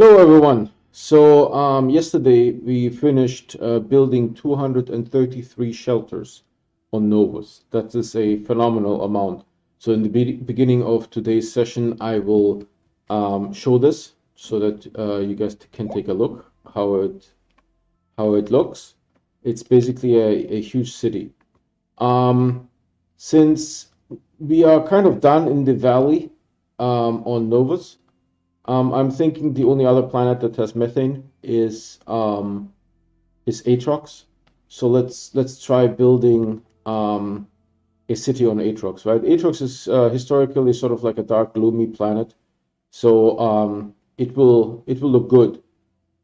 Hello everyone. Yesterday we finished building 233 shelters on Novus. That is a phenomenal amount. So in the beginning of today's session, I will show this so that you guys can take a look how it looks. It's basically a huge city. Um, since we are kind of done in the valley on Novus. I'm thinking the only other planet that has methane is Atrox. So let's try building a city on Atrox, right? Atrox is historically sort of like a dark, gloomy planet. So it will look good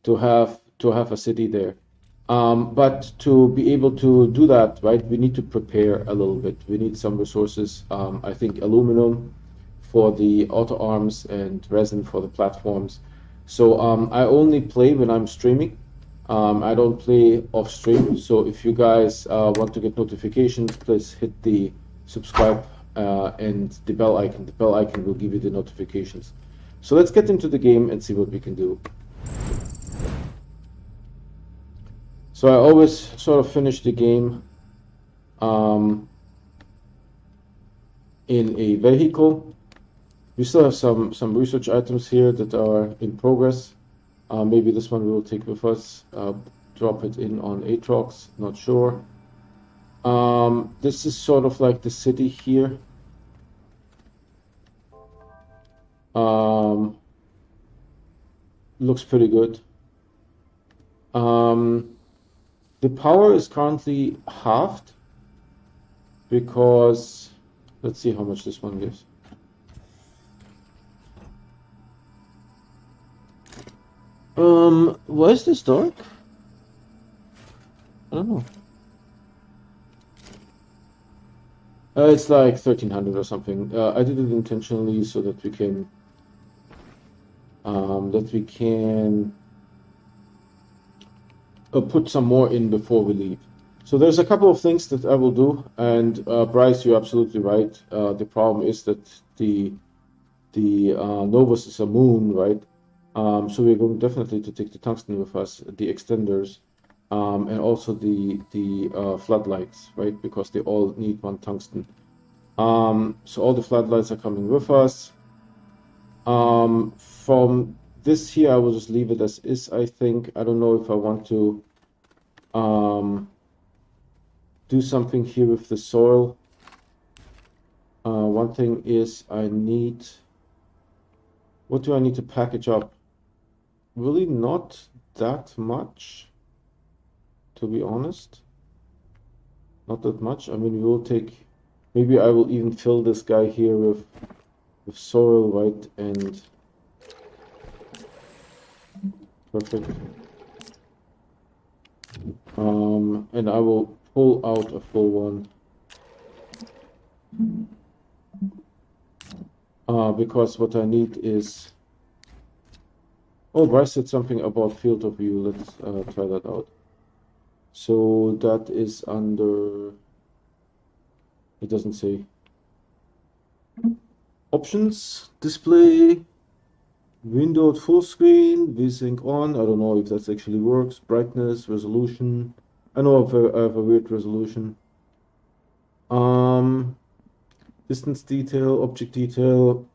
to have a city there. But to be able to do that, right, we need to prepare a little bit. We need some resources. I think aluminum for the auto arms and resin for the platforms. So I only play when I'm streaming. I don't play off stream. So if you guys want to get notifications, please hit the subscribe and the bell icon. The bell icon will give you the notifications. So let's get into the game and see what we can do. So I always sort of finish the game in a vehicle. We still have some research items here that are in progress. Maybe this one we will take with us, drop it in on Atrox, not sure. This is sort of like the city here. Looks pretty good. The power is currently halved because, let's see how much this one gives. Why is this dark? I don't know. It's like 1300 or something. I did it intentionally so that we can put some more in before we leave. So there's a couple of things that I will do, and Bryce, you're absolutely right. The problem is that the Novus is a moon, right? So we're going definitely to take the tungsten with us, the extenders, and also the floodlights, right? Because they all need one tungsten. So all the floodlights are coming with us. From this here, I will just leave it as is, I think. I don't know if I want to do something here with the soil. One thing is what do I need to package up? Really not that much, to be honest. Not that much. I mean, we will take, maybe I will even fill this guy here with soil, right? And perfect. And I will pull out a full one. Because what I need is, oh, Bryce said something about field of view. Let's try that out. So that is under, it doesn't say. Options, display, window at full screen, VSync on. I don't know if that actually works. Brightness, resolution. I know I have a weird resolution. Distance detail, object detail.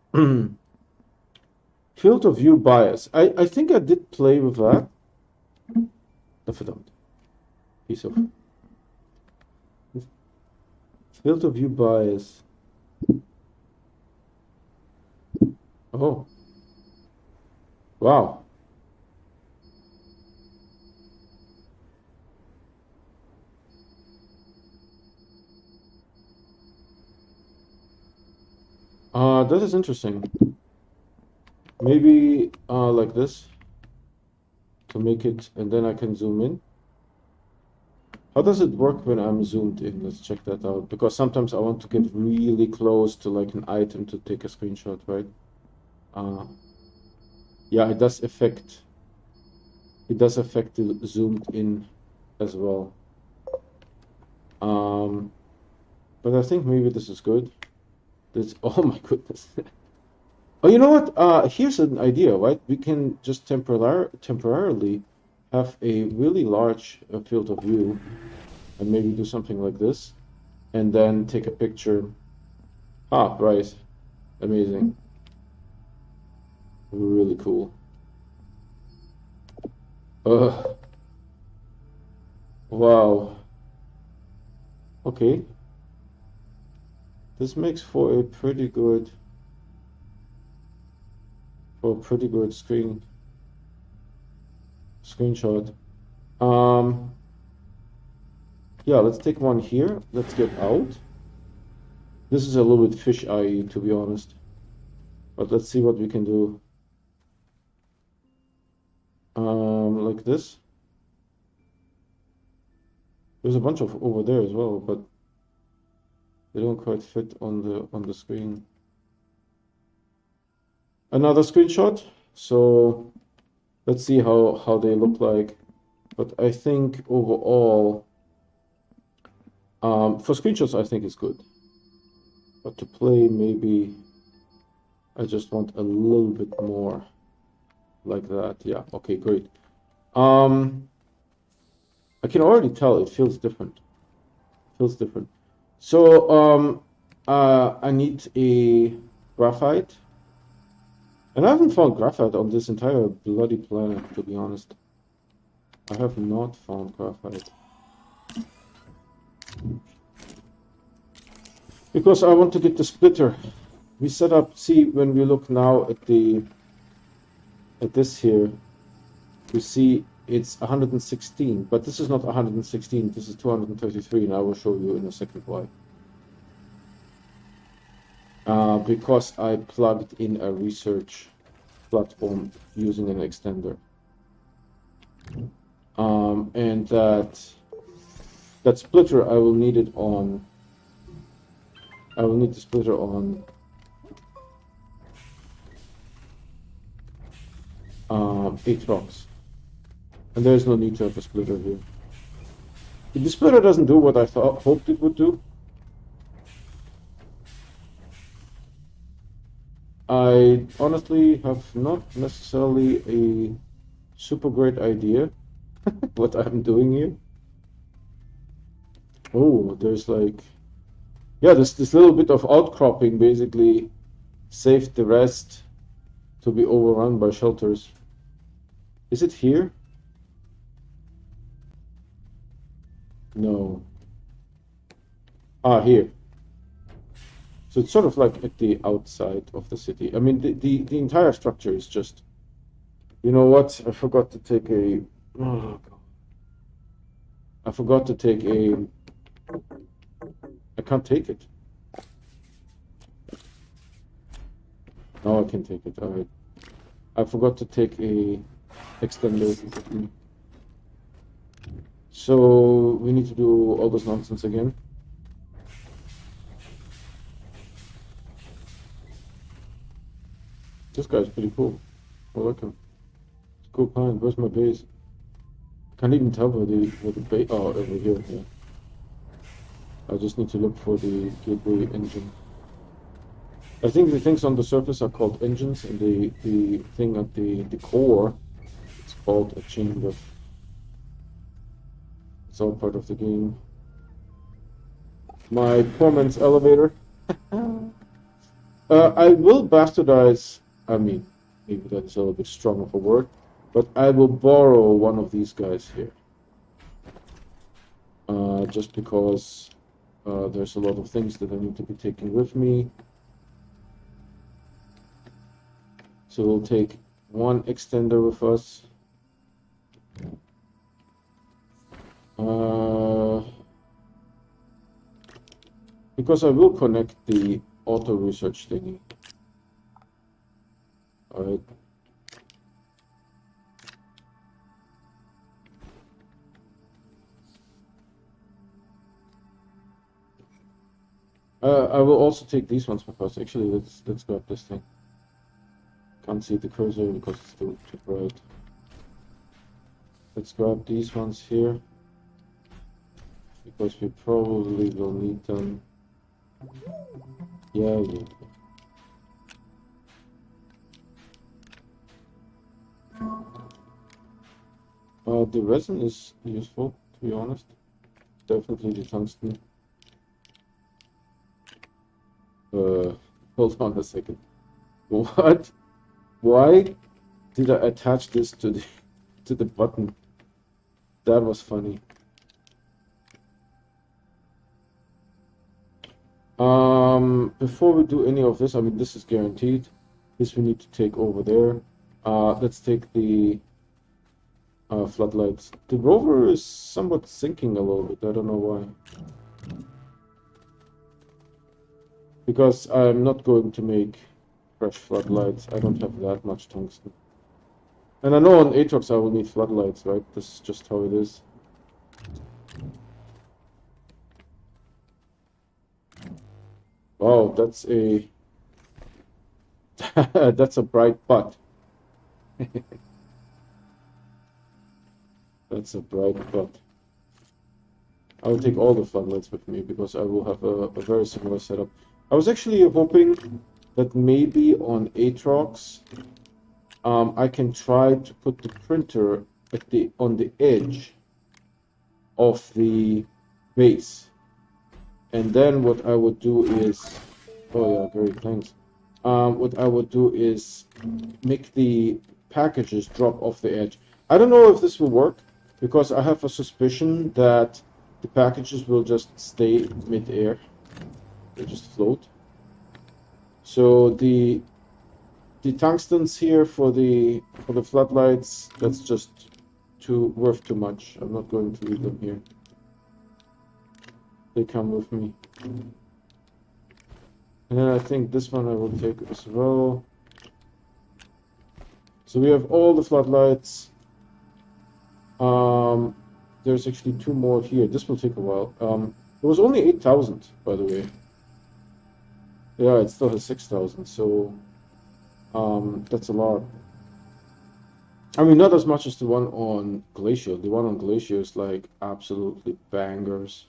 Field of view bias. I think I did play with that. Verdammt. Piece of. Field of view bias. Oh. Wow. That is interesting. Maybe like this to make it, and then I can zoom in. How does it work when I'm zoomed in? Let's check that out. Because sometimes I want to get really close to like an item to take a screenshot, right? Yeah, it does affect the zoomed in as well. But I think maybe this is good. This, oh my goodness. Oh, you know what? Here's an idea, right? We can just temporarily have a really large field of view and maybe do something like this and then take a picture. Ah, right. Amazing. Really cool. Uh, wow. Okay. This makes for a pretty good screenshot. Um, yeah, let's take one here. Let's get out. This is a little bit fish-eye, to be honest. But let's see what we can do. Like this. There's a bunch of over there as well, but they don't quite fit on the screen. Another screenshot. So let's see how they look like. But I think overall, for screenshots, I think it's good. But to play, maybe I just want a little bit more like that. Yeah, okay, great. I can already tell it feels different. Feels different. So, I need a graphite. And I haven't found graphite on this entire bloody planet, to be honest. I have not found graphite. Because I want to get the splitter. We set up, see, when we look now at this here, we see it's 116, but this is not 116, this is 233, and I will show you in a second why. Because I plugged in a research platform using an extender. And that splitter, I will need it on, I will need the splitter on Atrox. And there's no need to have a splitter here. The splitter doesn't do what I hoped it would do. I honestly have not necessarily a super great idea what I'm doing here. Oh, there's like, yeah, this little bit of outcropping basically saved the rest to be overrun by shelters. Is it here? No. Ah, here. So it's sort of like at the outside of the city. I mean, the entire structure is just, you know what? I forgot to take a, oh God. I forgot to take a, I can't take it. Now I can take it, all right. I forgot to take a extender. So we need to do all this nonsense again. This guy's pretty cool. I like him. It's a cool pine. Where's my base? Can't even tell where the base. Oh, over here. Yeah. I just need to look for the gateway engine. I think the things on the surface are called engines, and the thing at the core, it's called a chamber. It's all part of the game. My poor man's elevator. I will bastardize. I mean, maybe that's a little bit strong of a word, but I will borrow one of these guys here. Just because there's a lot of things that I need to be taking with me. So we'll take one extender with us. Because I will connect the auto research thingy. Alright. I will also take these ones with us. Actually, let's grab this thing. Can't see the cursor because it's too bright. Let's grab these ones here because we probably will need them. Yeah. The resin is useful, to be honest. Definitely the tungsten. Hold on a second. What? Why did I attach this to the button? That was funny. Before we do any of this, I mean, this is guaranteed. This we need to take over there. Let's take the floodlights. The rover is somewhat sinking a little bit. I don't know why. Because I'm not going to make fresh floodlights. I don't have that much tungsten. And I know on Atrox I will need floodlights, right? This is just how it is. Wow, that's a that's a bright butt. That's a bright butt. I will take all the floodlights with me because I will have a very similar setup. I was actually hoping that maybe on Atrox I can try to put the printer on the edge of the base. And then what I would do is, oh yeah, great, thanks. What I would do is make the packages drop off the edge. I don't know if this will work because I have a suspicion that the packages will just stay mid-air. They just float. So the tungstens here for the floodlights, that's just worth too much. I'm not going to leave them here. They come with me. And then I think this one I will take as well. So we have all the floodlights. There's actually 2 more here. This will take a while. It was only 8,000, by the way. Yeah, it still has 6,000, so that's a lot. I mean, not as much as the one on Glacier. The one on Glacier is like absolutely bangers.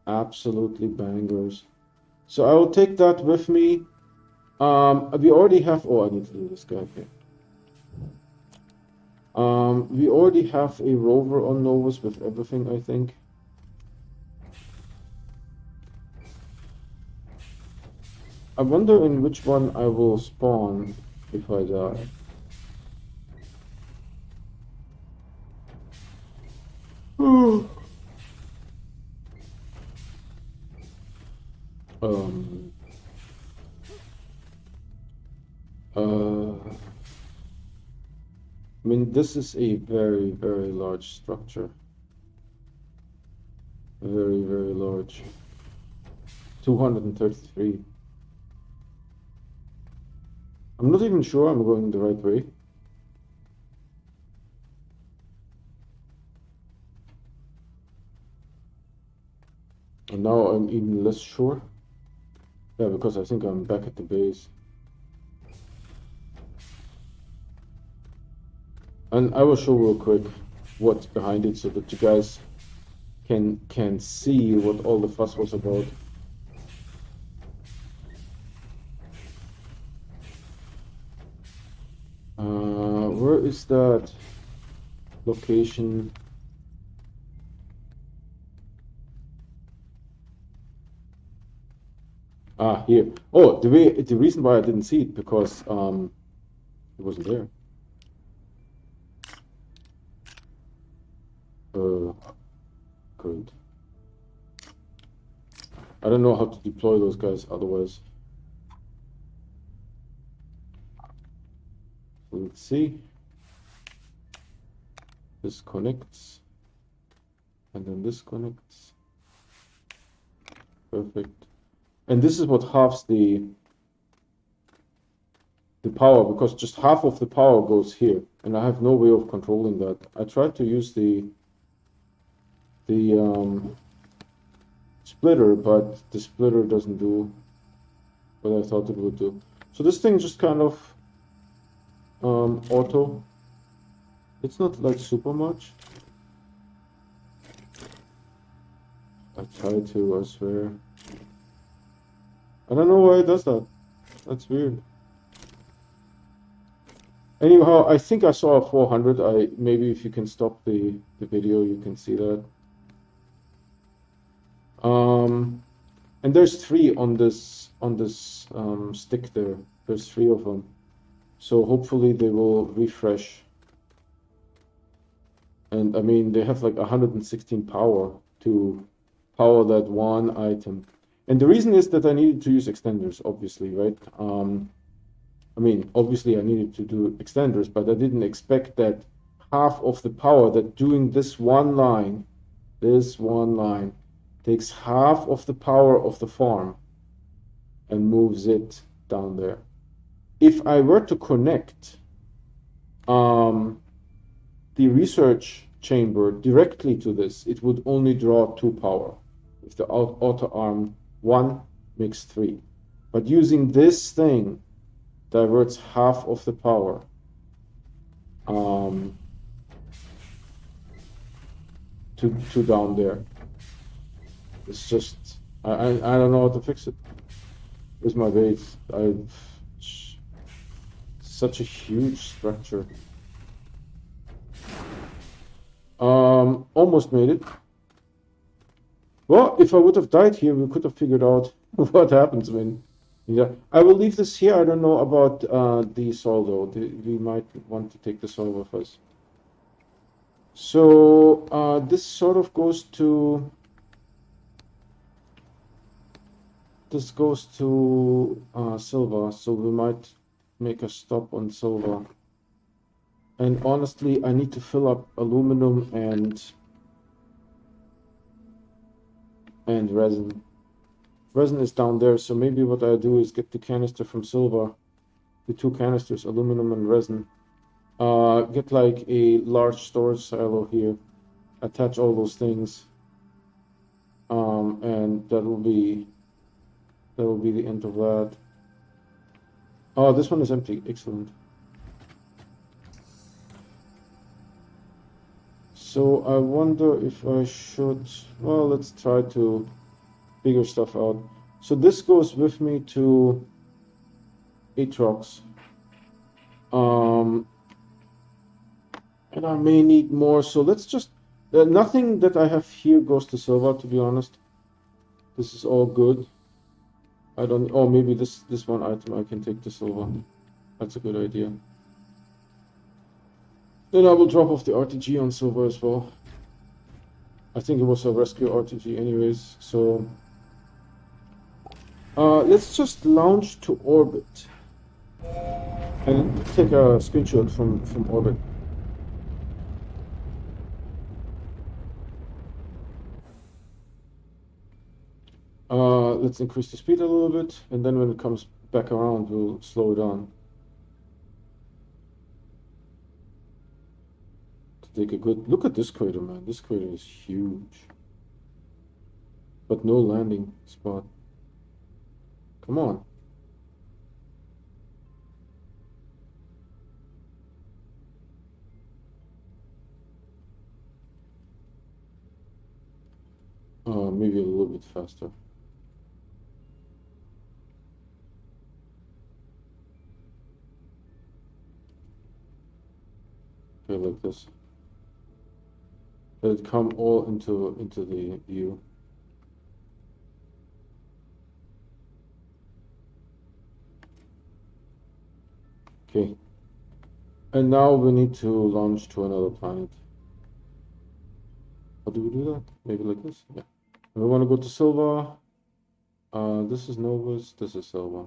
Absolutely bangers. So I will take that with me. We already have. Oh, I need to do this guy here. We already have a rover on Novus with everything, I think. I wonder in which one I will spawn if I die. I mean, this is a very, very large structure. Very, very large. 233. I'm not even sure I'm going the right way. And now I'm even less sure. Yeah, because I think I'm back at the base. And I will show real quick what's behind it so that you guys can see what all the fuss was about. Where is that location? Ah, here. Oh, the reason why I didn't see it because it wasn't there. Good. I don't know how to deploy those guys otherwise. Let's see. This connects. And then this connects. Perfect. And this is what halves the power, because just half of the power goes here. And I have no way of controlling that. I tried to use the splitter, but the splitter doesn't do what I thought it would do. So this thing just kind of auto. It's not like super much. I try to, I swear. I don't know why it does that. That's weird. Anyhow, I think I saw a 400. Maybe if you can stop the video, you can see that. And there's three on this stick there. There's three of them. So hopefully they will refresh. And I mean, they have like 116 power to power that one item. And the reason is that I needed to use extenders, obviously, right? I mean, obviously I needed to do extenders, but I didn't expect that half of the power that doing this one line takes half of the power of the farm and moves it down there. If I were to connect the research chamber directly to this, it would only draw 2 power. If the auto arm 1 makes 3. But using this thing diverts half of the power. To down there. It's just I don't know how to fix it. Where's my base? Such a huge structure. Almost made it. Well, if I would have died here, we could have figured out what happens when. Yeah, I will leave this here. I don't know about the soil though. We might want to take the soil with us. So this sort of goes to. This goes to silver, so we might make a stop on silver. And honestly, I need to fill up aluminum and resin. Resin is down there, so maybe what I do is get the canister from silver, the 2 canisters, aluminum and resin. Get like a large storage silo here, attach all those things, and that will be the end of that. Oh, this one is empty. Excellent. So I wonder if I should. Well, let's try to figure stuff out. So this goes with me to Atrox. And I may need more. So let's just. Nothing that I have here goes to silver, to be honest. This is all good. I don't. Oh, maybe this one item I can take to silver. That's a good idea. Then I will drop off the RTG on silver as well. I think it was a rescue RTG anyways. So let's just launch to orbit and take a screenshot from orbit. Let's increase the speed a little bit, and then when it comes back around, we'll slow it down. To take a good look at this crater, man. This crater is huge, but no landing spot. Come on. Maybe a little bit faster. Okay, like this. Let it come all into the view. Okay. And now we need to launch to another planet. How do we do that? Maybe like this? Yeah. And we want to go to silver. This is Novus, this is silver.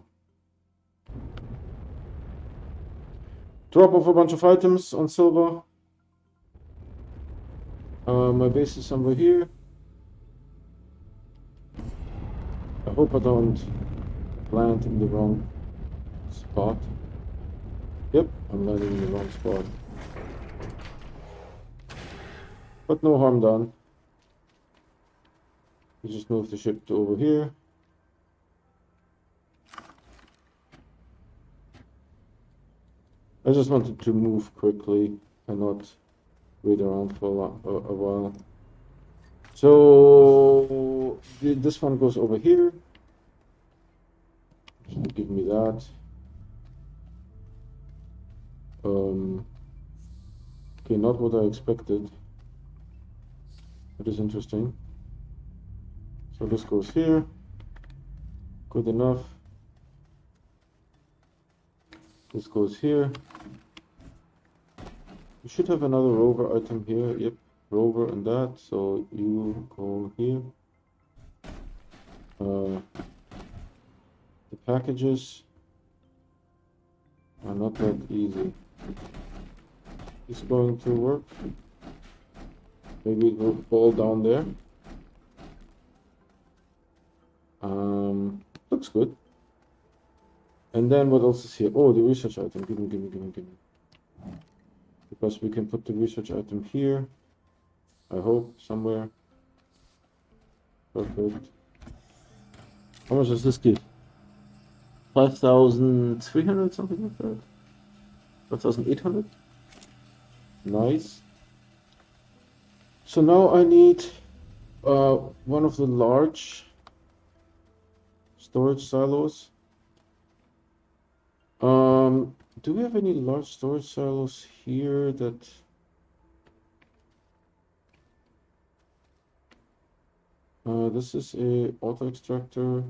Drop off a bunch of items on silver. My base is somewhere here. I hope I don't land in the wrong spot. Yep, I'm landing in the wrong spot. But no harm done. We just move the ship to over here. I just wanted to move quickly and not wait around for a while. So this one goes over here. Give me that. Okay, not what I expected. That is interesting. So this goes here. Good enough. This goes here. You should have another rover item here. Yep, rover and that. So you go here. The packages are not that easy. It's going to work. Maybe it will fall down there. Looks good. And then what else is here? Oh, the research item. Give me. Because we can put the research item here. I hope somewhere. Perfect. How much does this give? 5,300, something like that. 5,800. Nice. So now I need one of the large storage silos. Do we have any large storage silos here that... this is a auto extractor.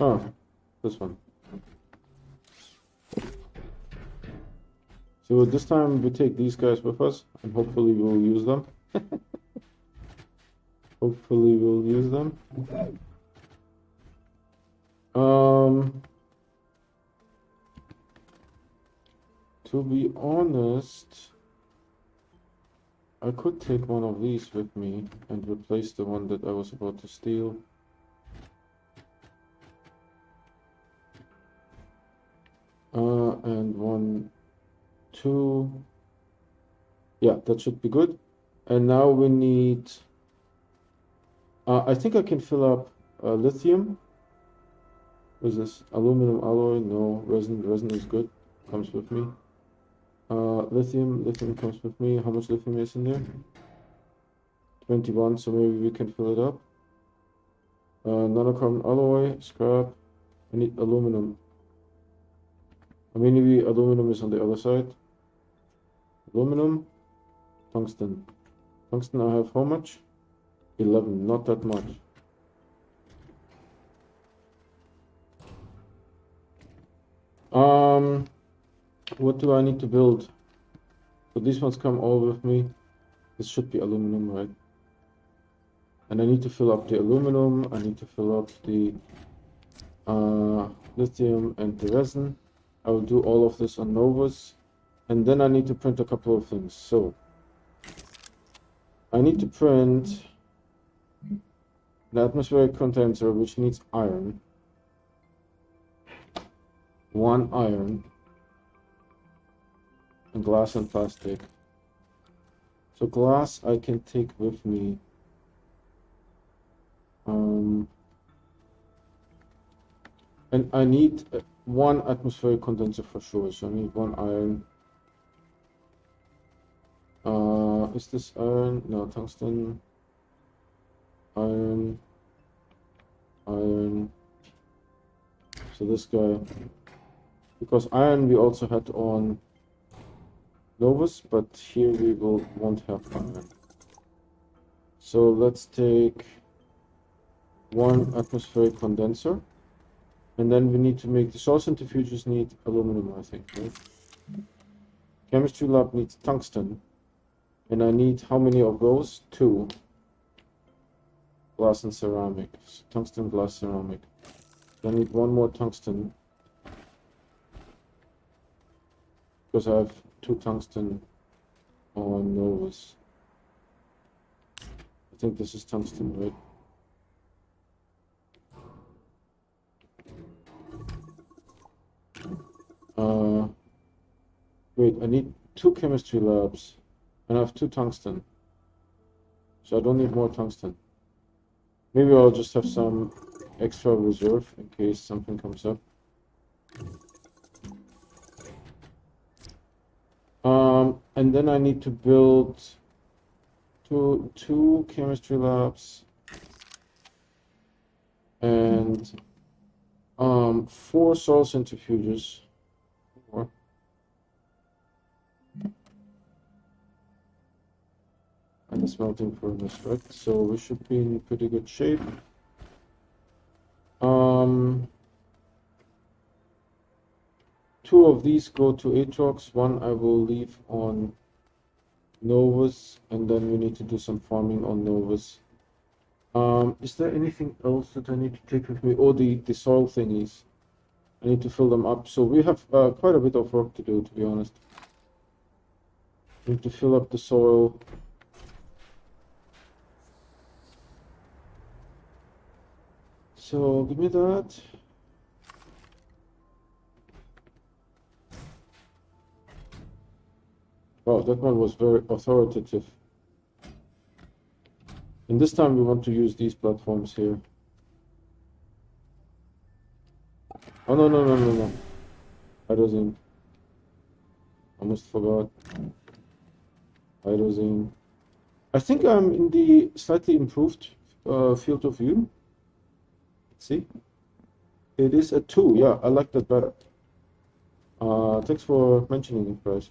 Ah, this one. So this time we take these guys with us and hopefully we'll use them. Hopefully we'll use them. To be honest, I could take one of these with me and replace the one that I was about to steal. And 1, 2. Yeah, that should be good. And now we need... I think I can fill up lithium. What is this? Aluminum alloy? No. Resin. Resin is good. Comes with me. Lithium. Lithium comes with me. How much lithium is in there? 21, so maybe we can fill it up. Nanocarbon alloy. Scrap. I need aluminum. Maybe aluminum is on the other side. Aluminum. Tungsten. Tungsten I have how much? 11, not that much. What do I need to build? So these ones come all with me. This should be aluminum, right? And I need to fill up the aluminum. I need to fill up the lithium and the resin. I will do all of this on Novus. And then I need to print a couple of things. So I need to print the atmospheric condenser, which needs iron. 1 iron. And glass and plastic. So glass I can take with me. And I need 1 atmospheric condenser for sure. So I need 1 iron. Is this iron? No, tungsten. Iron. Iron. So this guy. Because iron we also had on Novus, but here we won't have iron. So let's take 1 atmospheric condenser. And then we need to make the source centrifuges need aluminum, I think, right? Chemistry lab needs tungsten. And I need how many of those? 2. Glass and ceramic. Tungsten, glass, ceramic. I need 1 more tungsten. Because I have 2 tungsten on Novus. I think this is tungsten, right? Wait, I need 2 chemistry labs. And I have 2 tungsten. So I don't need more tungsten. Maybe I'll just have some extra reserve in case something comes up. And then I need to build two chemistry labs and and 4 soil centrifuges. 4. And a smelting furnace, right? So we should be in pretty good shape. 2 of these go to Atrox, 1 I will leave on Novus, and then we need to do some farming on Novus. Is there anything else that I need to take with me? Oh, the soil thingies. I need to fill them up. So we have quite a bit of work to do, to be honest. Need to fill up the soil. So give me that. Wow, that one was very authoritative. And this time we want to use these platforms here. Oh, no, no, no, no, no. Hydrazine. Almost forgot. Hydrazine. I think I'm in the slightly improved field of view. See? It is a 2. Yeah, I like that better. Thanks for mentioning it, guys.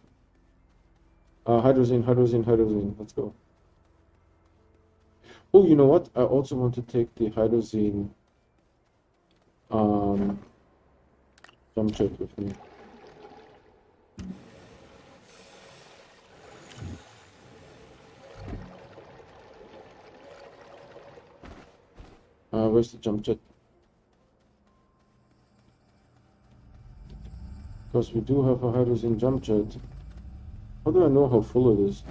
Hydrazine, hydrazine, hydrazine. Let's go. Oh, you know what? I also want to take the hydrazine jump jet with me. Where's the jump jet? Because we do have a hydrazine jump jet. How do I know how full it is?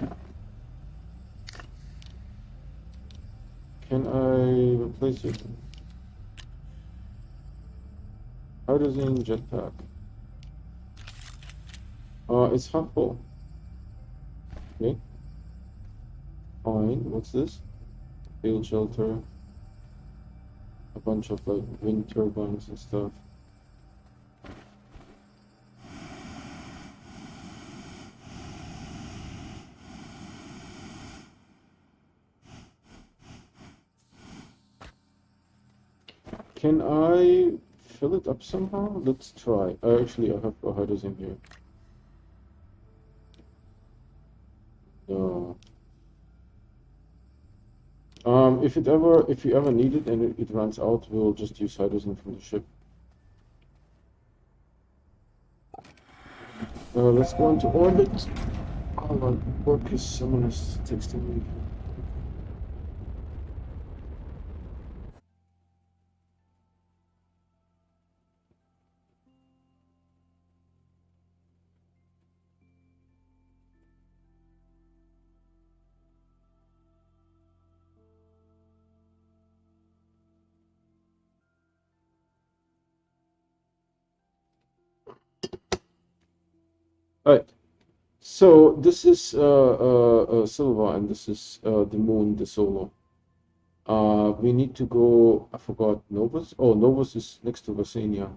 Can I replace it? Hydrazine jetpack. It's half full. Okay. Fine. What's this? Field shelter. A bunch of like wind turbines and stuff. Can I fill it up somehow? Let's try. Actually, I have a hydrazine here. No. If you ever need it and it runs out, we'll just use hydrazine from the ship. Let's go into orbit. Hold on, work is someone is texting me. Alright, so this is Silva, and this is the moon, the Solo. We need to go. I forgot Novus. Oh, Novus is next to Vasenia.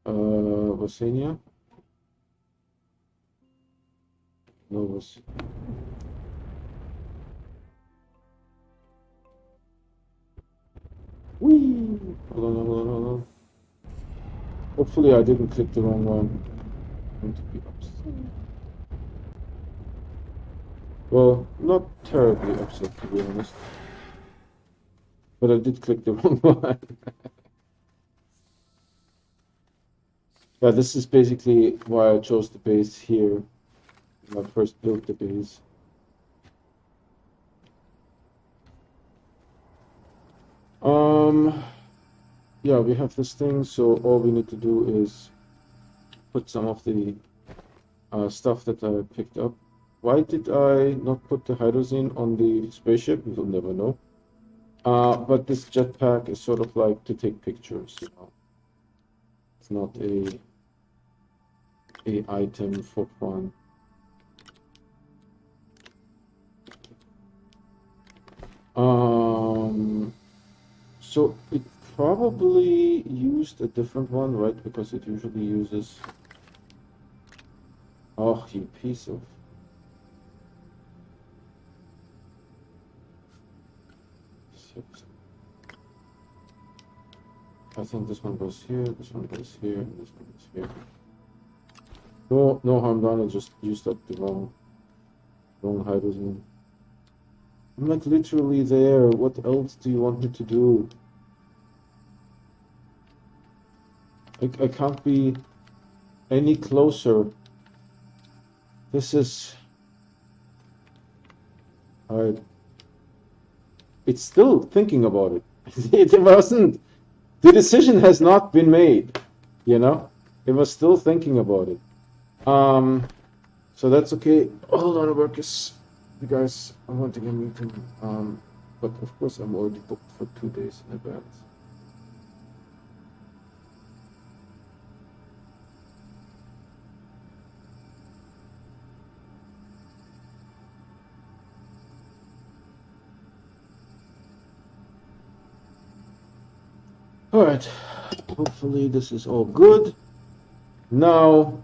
Vasenia. Novus. Whee! Hold on, hold on, hold on. Hopefully I didn't click the wrong one. I'm going to be upset. Well, not terribly upset, to be honest. But I did click the wrong one. Yeah, this is basically why I chose the base here when I first built the base. Yeah, we have this thing, so all we need to do is put some of the stuff that I picked up. Why did I not put the hydrazine on the spaceship? We'll never know. But this jetpack is sort of like to take pictures, you know. It's not a item for fun. So it probably used a different one, right? Because it usually uses. Oh, you piece of. I think this one goes here, this one goes here, and this one goes here. No harm done, I just used up the wrong hydrogen. I'm like literally there. What else do you want me to do? I can't be any closer. This is... Alright. It's still thinking about it. It wasn't... The decision has not been made, you know? It was still thinking about it. So that's okay. Hold on, Marcus. You guys, I want to get a meeting. But of course I'm already booked for 2 days in advance. Alright, hopefully this is all good. Now,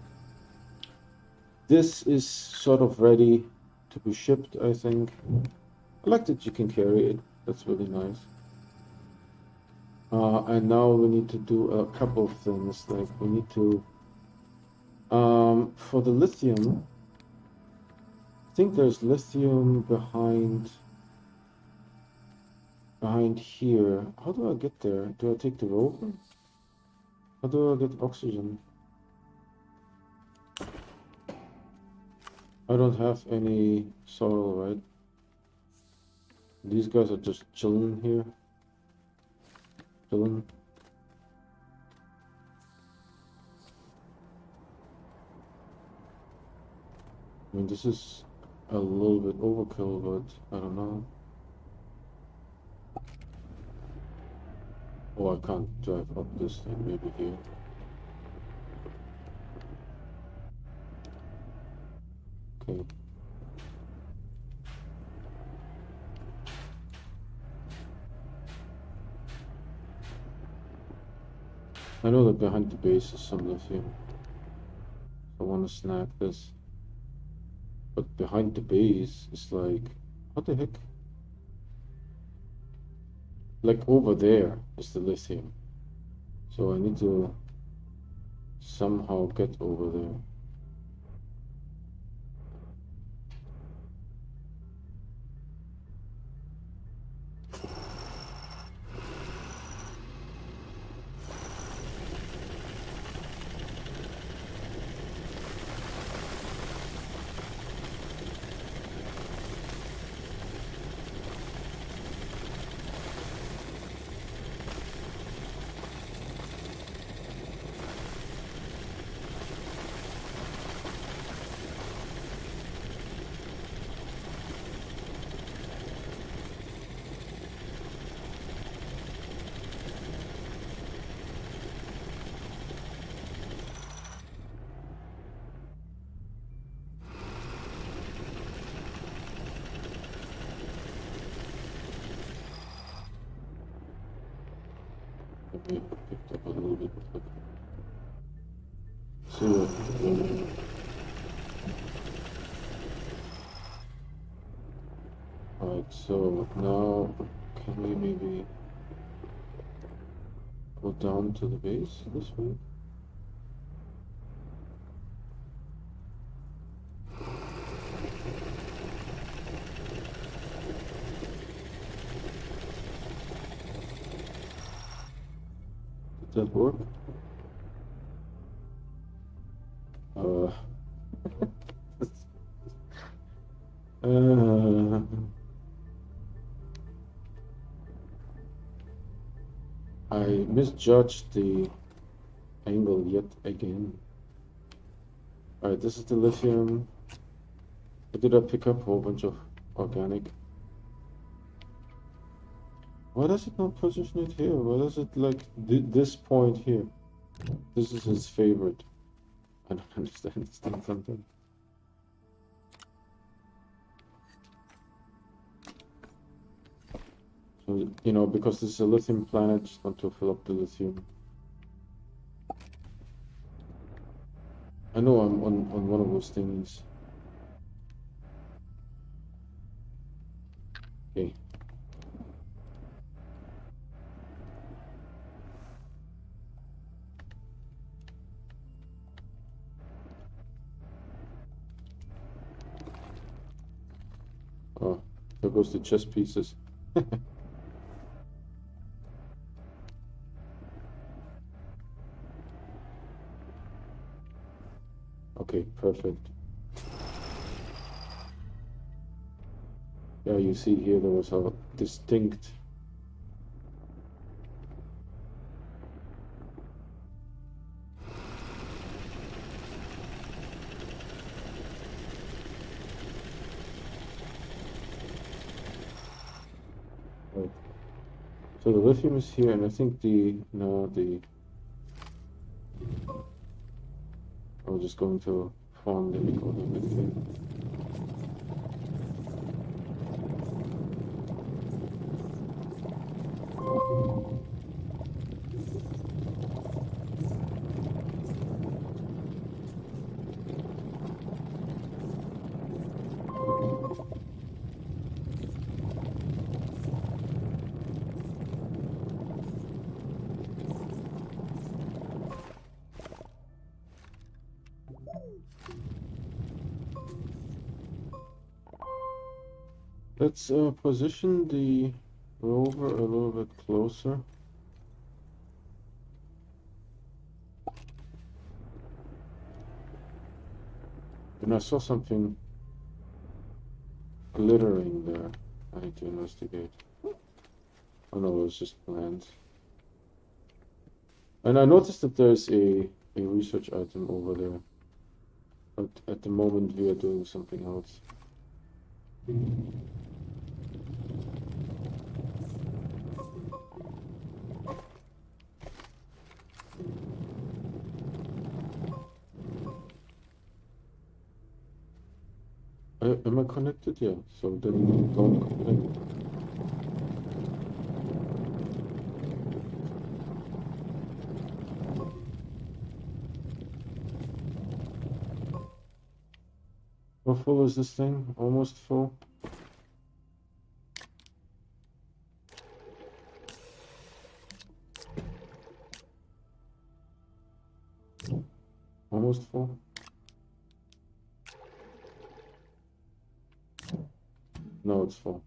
this is sort of ready to be shipped, I think. I like that you can carry it, that's really nice. And now we need to do a couple of things, like we need to, for the lithium, I think there's lithium behind here. How do I get there? Do I take the rover? How do I get oxygen? I don't have any soil, right? These guys are just chilling here. Chilling. I mean, this is a little bit overkill, but I don't know. Oh, I can't drive up this thing, maybe here. Okay. I know that behind the base is some lithium. I want to snag this. But behind the base is like, what the heck? Like over there is the lithium. So I need to somehow get over there. Maybe I picked up a little bit of it. So, alright, so now can we maybe go down to the base this way? Did that work? Uh, uh, I misjudged the angle yet again. Alright, this is the lithium. Or did I pick up a whole bunch of organic? Why does it not position it here? Why does it like this point here? This is his favorite. I don't understand something. So, you know, because this is a lithium planet, just want to fill up the lithium. I know I'm on one of those things. Okay. There goes the chess pieces. Okay, perfect. Yeah, you see here there was a distinct right. So the lithium is here, and I think I was just going to farm the nickel a bit here. Let's position the rover a little bit closer. And I saw something glittering there. I need to investigate. Oh no, it was just plants. And I noticed that there's a research item over there. But at the moment we are doing something else. Am I connected? Yeah, so then don't connect. How full is this thing? Almost full? Almost full? No, it's full.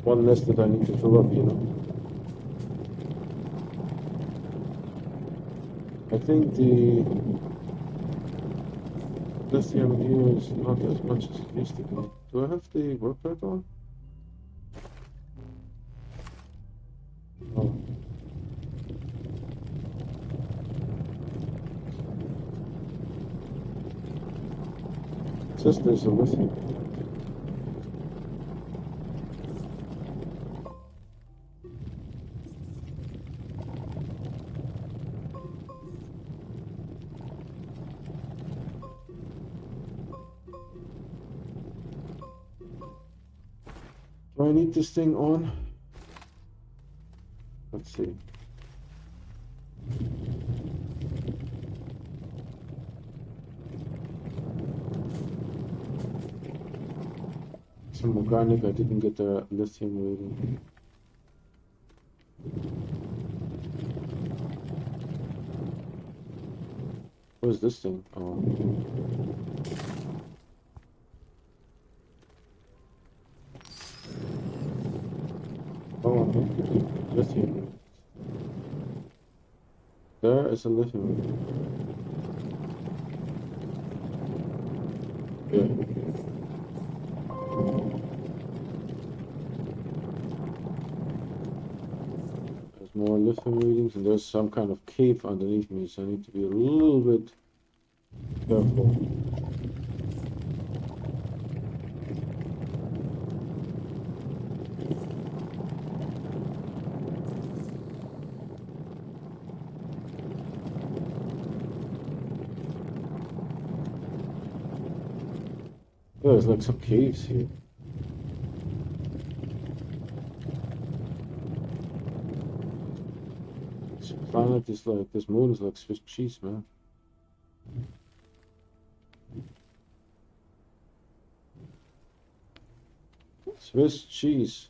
One less that I need to fill up, you know? I think the lithium here is not as much as it used to be. Do I have the work light on? Oh. It says there's a lithium. Do I need this thing on? Let's see. Some organic, I didn't get the lithium reading. What is this thing? Oh. Oh, okay. Lithium. There is a lithium. Yeah. There's more lithium readings, and there's some kind of cave underneath me, so I need to be a little bit careful. Oh, there's like some caves here. This planet is like, this moon is like Swiss cheese, man. Swiss cheese.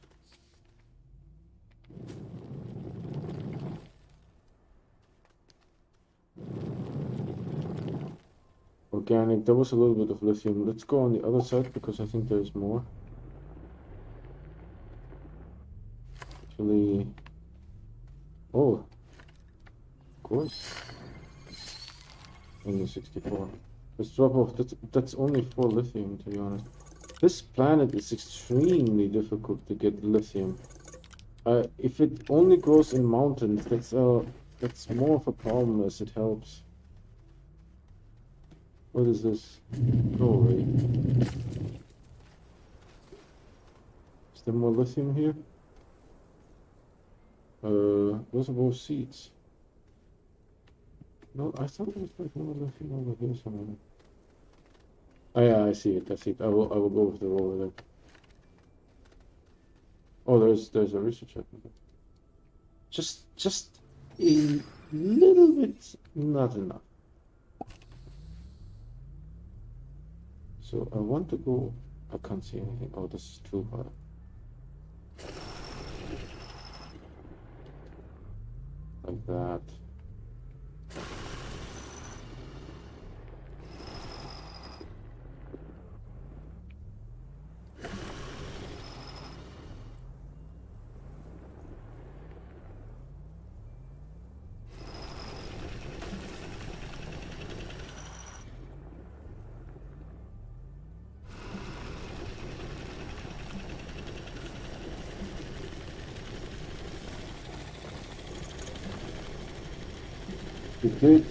organic. There was a little bit of lithium. Let's go on the other side because I think there's more. Actually, oh, of course, only 64. Let's drop off. That's only 4 lithium, to be honest. This planet is extremely difficult to get lithium. If it only grows in mountains, that's more of a problem as it helps. What is this? Go away. Is there more lithium here? Those are both seeds. No, I thought there was like more lithium over here somewhere. Oh yeah, I see it. I see it. I will go with the roller there. Oh, there's a research center. Just a little bit, not enough. So I want to go. I can't see anything. Oh, this is too hard. Like that. It did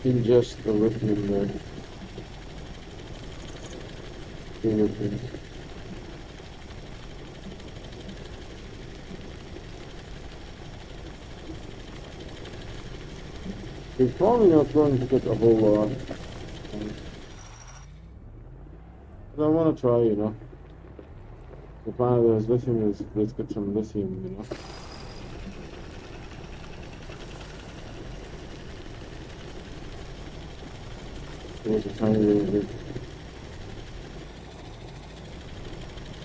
ingest the lithium there. Fingerprints. We're probably not going to get a whole lot. But I want to try, you know. The planet there's lithium, let's get some lithium, you know. There's a tiny little bit.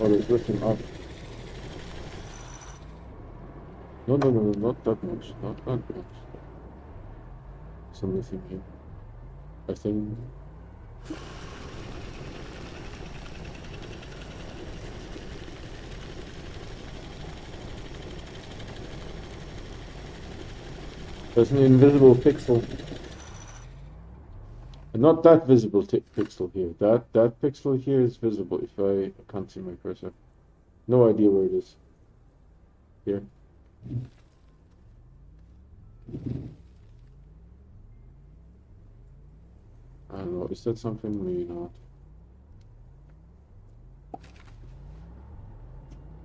Oh, there's lithium up. No, not that much. Not that much. Some lithium here. I think. There's an invisible pixel. Not that visible pixel here. That pixel here is visible if I can't see my cursor. No idea where it is. Here. I don't know. Is that something? Maybe not.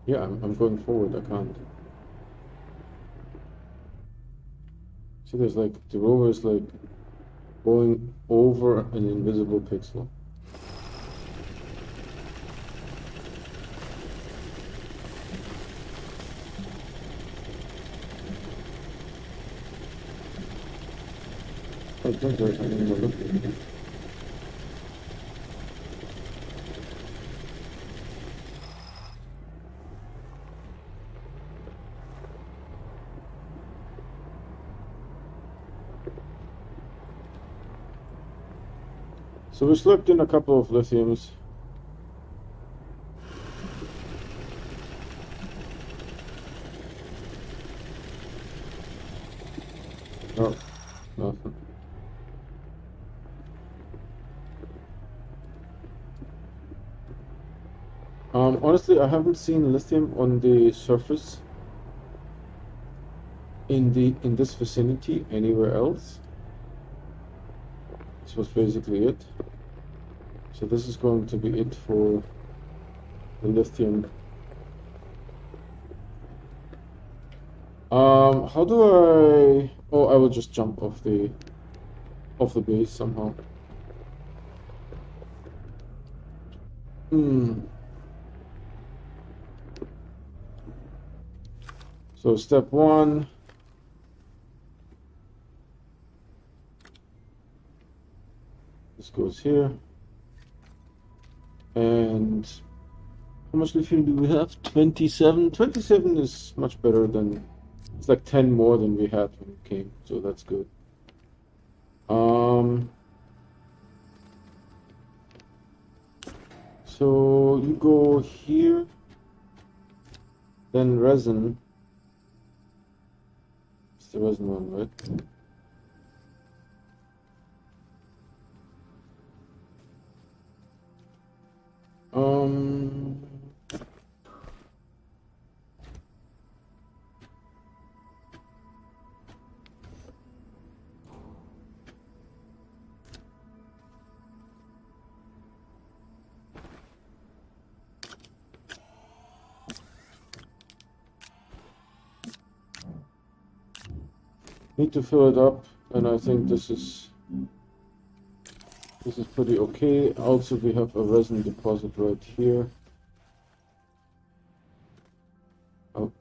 Yeah, I'm going forward. I can't. See, there's like the rover is like going over an invisible pixel. I think there's something more looking. So we slipped in a couple of lithiums. No, nothing. Honestly, I haven't seen lithium on the surface in this vicinity anywhere else. This was basically it. So this is going to be it for the lithium. How do I? Oh, I will just jump off the base somehow. So step 1. This goes here. And how much lithium do we have? 27. 27 is much better than, it's like 10 more than we had when we came, so that's good. So you go here, then resin. It's the resin one, right? Um, Need to fill it up, and I think this is pretty okay. Also, we have a resin deposit right here. Oh.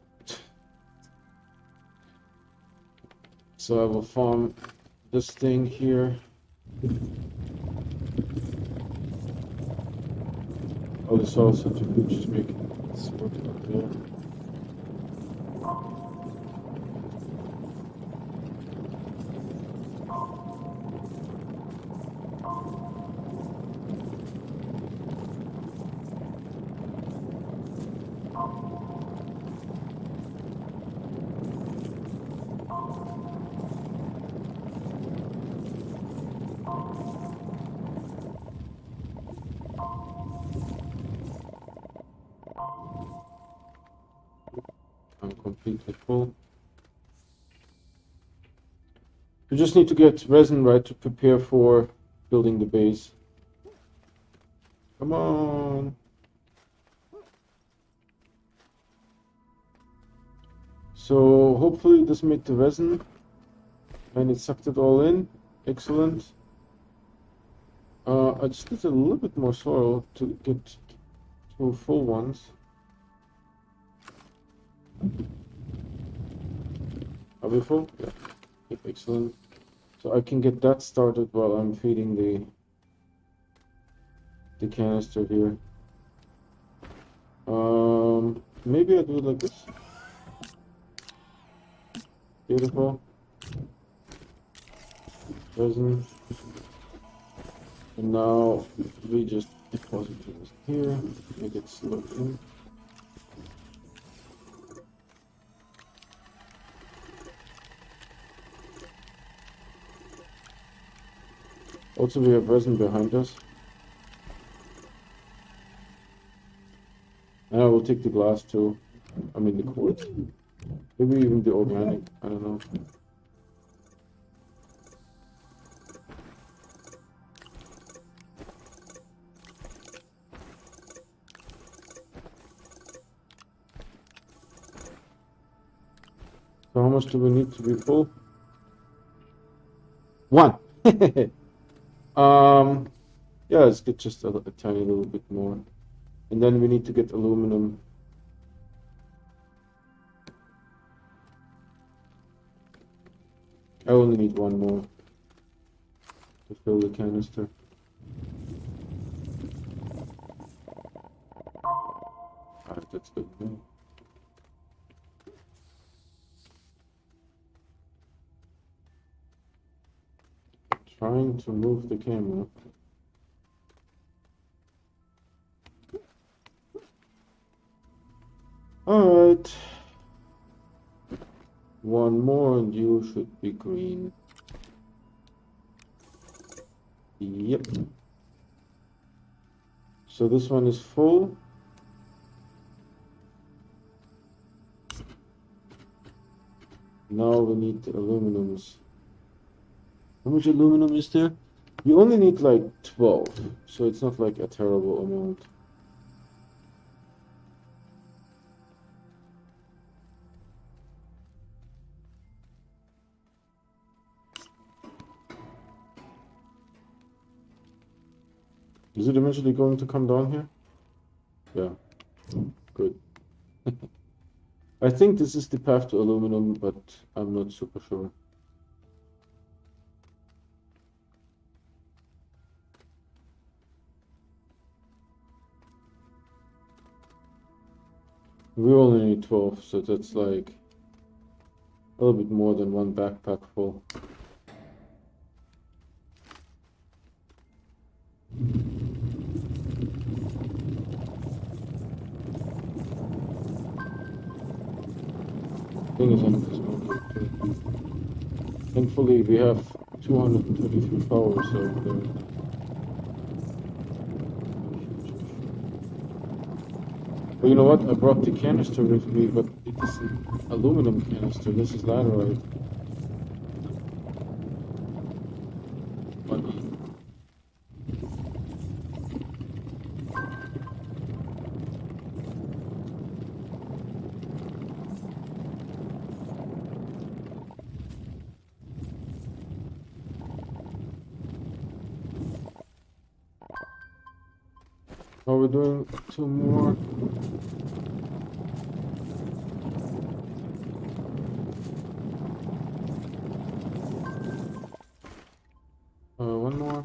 So I will farm this thing here. Oh, the soil centrifuge is making it's working up there. I'm completely full. You just need to get resin right to prepare for building the base. Come on. So hopefully this made the resin and it sucked it all in. Excellent. I just need a little bit more soil to get two full ones. Are we full? Yeah. Yep, excellent. So I can get that started while I'm feeding the canister here. Maybe I do it like this. Beautiful. Resin. And now we just deposit this here, make it slot in. Also, we have resin behind us. And I will take the glass too. I mean the quartz. Maybe even the organic. I don't know. So how much do we need to be full? 1. Yeah, let's get just a tiny little bit more. And then we need to get aluminum. I only need 1 more to fill the canister. Alright, that's good. Trying to move the camera. Alright. 1 more and you should be green. Yep. So this one is full. Now we need the aluminums. How much aluminum is there? You only need like 12, so it's not like a terrible amount. Is it eventually going to come down here? Yeah, good. I think this is the path to aluminum, but I'm not super sure. We only need 12, so that's like a little bit more than 1 backpack full. Thing is, I need to smoke it too. Thankfully, we have 233 power, so there's no huge issue. But you know what? I brought the canister with me, but it is an aluminum canister. This is laterite. Funny. Oh, we're doing 2 more. One more.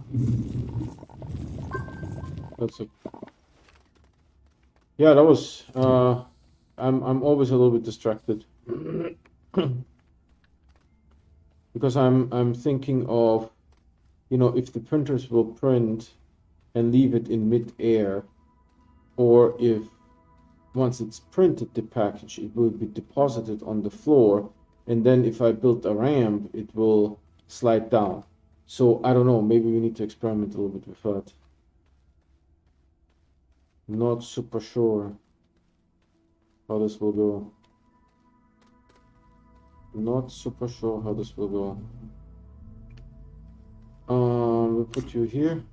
That's it. Yeah, that was. I'm always a little bit distracted because I'm thinking of, you know, if the printers will print and leave it in mid-air, or if once it's printed the package, it will be deposited on the floor, and then if I build a ramp, it will slide down. So I don't know, maybe we need to experiment a little bit with that. Not super sure how this will go. Not super sure how this will go. We'll put you here.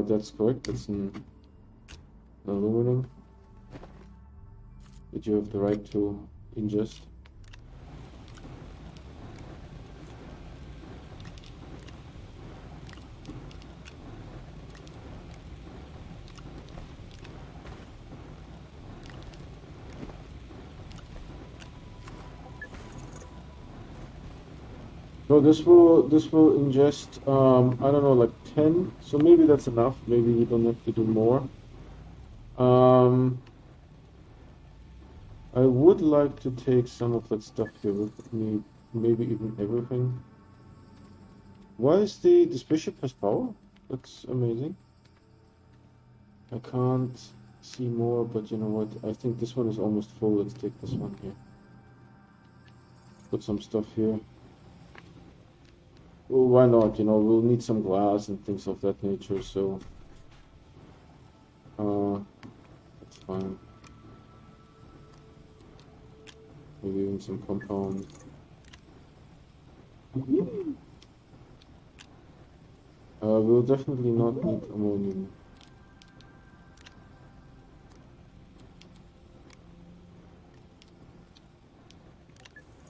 That's correct. That's an aluminum that you have the right to ingest. So this will ingest I don't know, like 10. So maybe that's enough. Maybe we don't have to do more. I would like to take some of that stuff here with me, maybe even everything. Why is the spaceship has power? That's amazing. I can't see more, but you know what? I think this one is almost full. Let's take this one here. Put some stuff here. Well, why not? You know, we'll need some glass and things of that nature, so that's fine. Maybe even some compound. We'll definitely not need ammonium.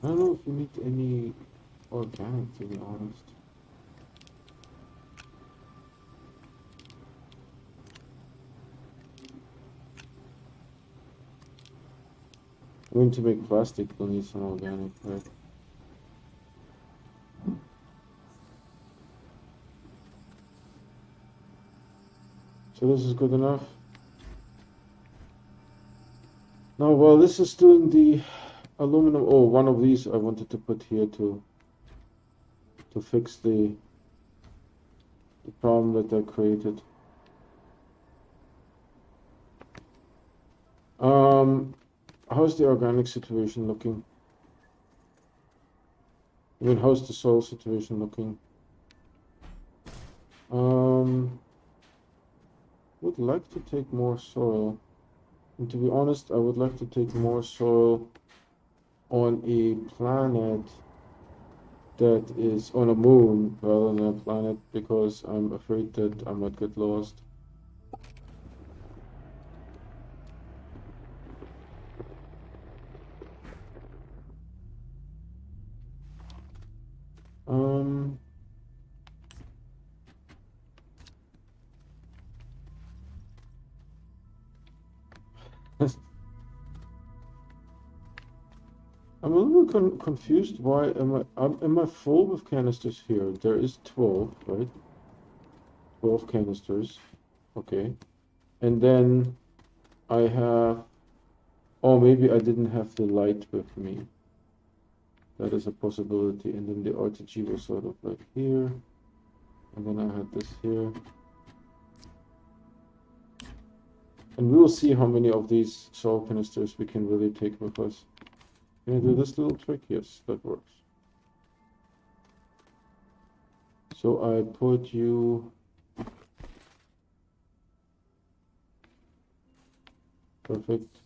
I don't know if we need any organic, to be honest. I mean, to make plastic, we'll need some organic, right? So this is good enough. Now, while this is doing the aluminum, oh, one of these I wanted to put here to fix the problem that I created. How's the organic situation looking? I mean, how's the soil situation looking? Would like to take more soil. And to be honest, I would like to take more soil on a planet that is on a moon rather than a planet, because I'm afraid that I might get lost. I'm a little confused. Why am I full with canisters here? There is 12, right? 12 canisters. Okay. And then I have, oh, maybe I didn't have the light with me. That is a possibility. And then the RTG was sort of like here. And then I had this here. And we will see how many of these soil canisters we can really take with us. Can I do this little trick? Yes, that works. So I put you... Perfect.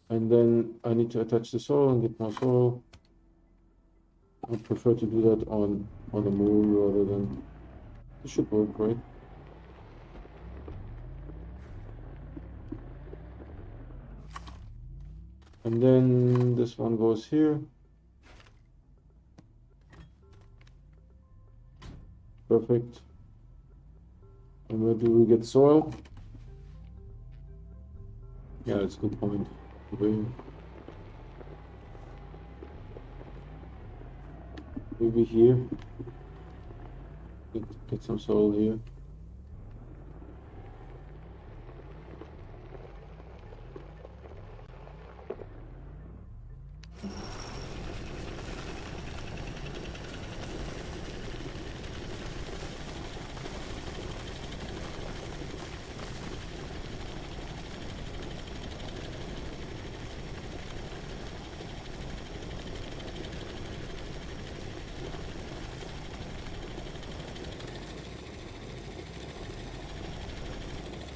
And then I need to attach the soil and get more soil. I prefer to do that on the moon rather than... This should work, right? And then this one goes here. Perfect. And where do we get soil? Yeah, that's a good point. Maybe here. Get some soil here.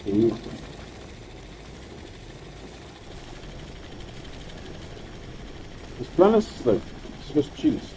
Ooh. This planet is like Swiss cheese.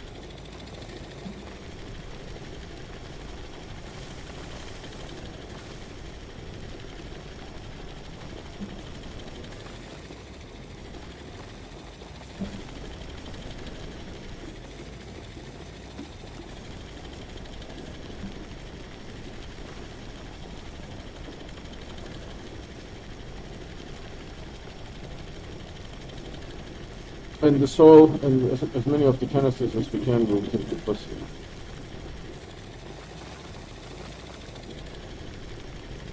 And the soil, and as many of the canisters as we can, we'll take the plus.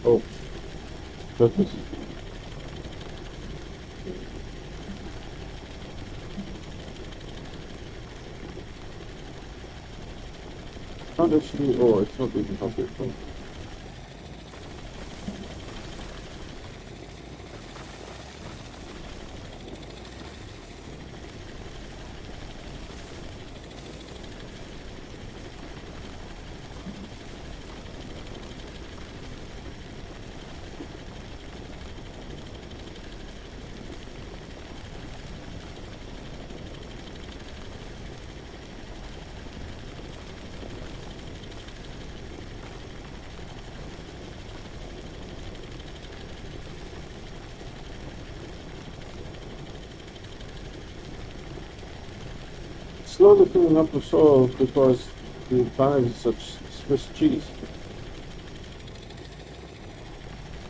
Oh, perfect. Not actually, oh, it's not even halfway full. Slowly filling up the soil because the planet is such Swiss cheese.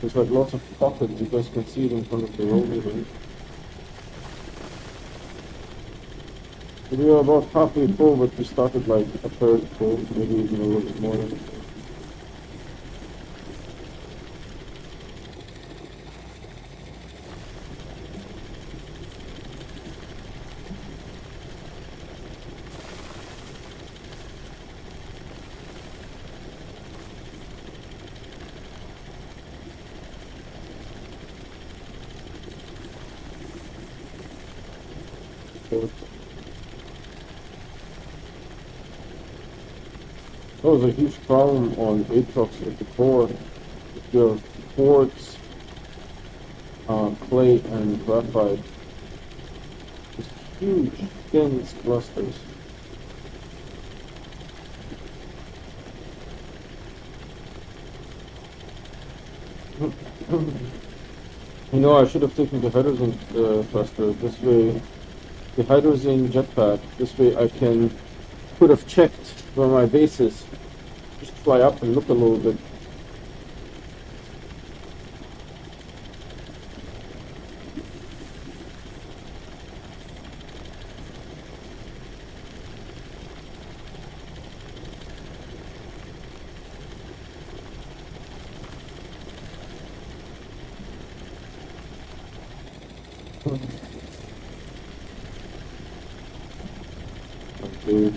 There's like lots of pockets, you guys can see it in front of the road even. We are about halfway full, but we started like a third full, maybe even a little bit more than. That was a huge problem on Atrox at the core. Your quartz, clay, and graphite. Just huge, dense clusters. You know, I should have taken the hydrogen cluster. This way, the hydrogen jetpack. This way, I could have checked where my base is. Just fly up and look a little bit. Okay.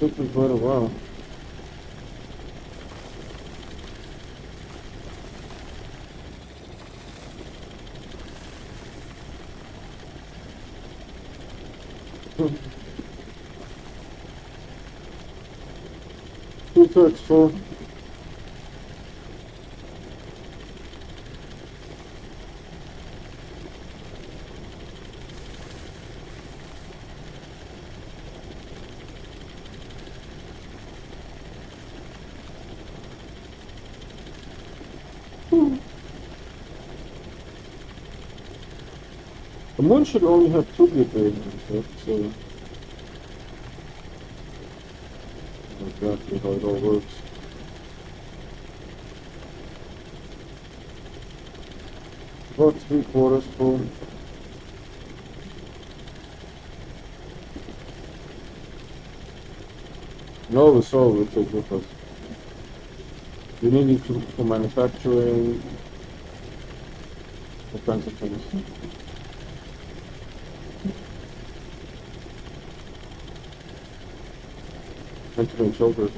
took me quite a while. Two-thirds full. The moon should only have 2 gig radios, so exactly how it all works. About 3/4 full. Novus all will take with us. We need it for manufacturing, all kinds of things. And to make shelters.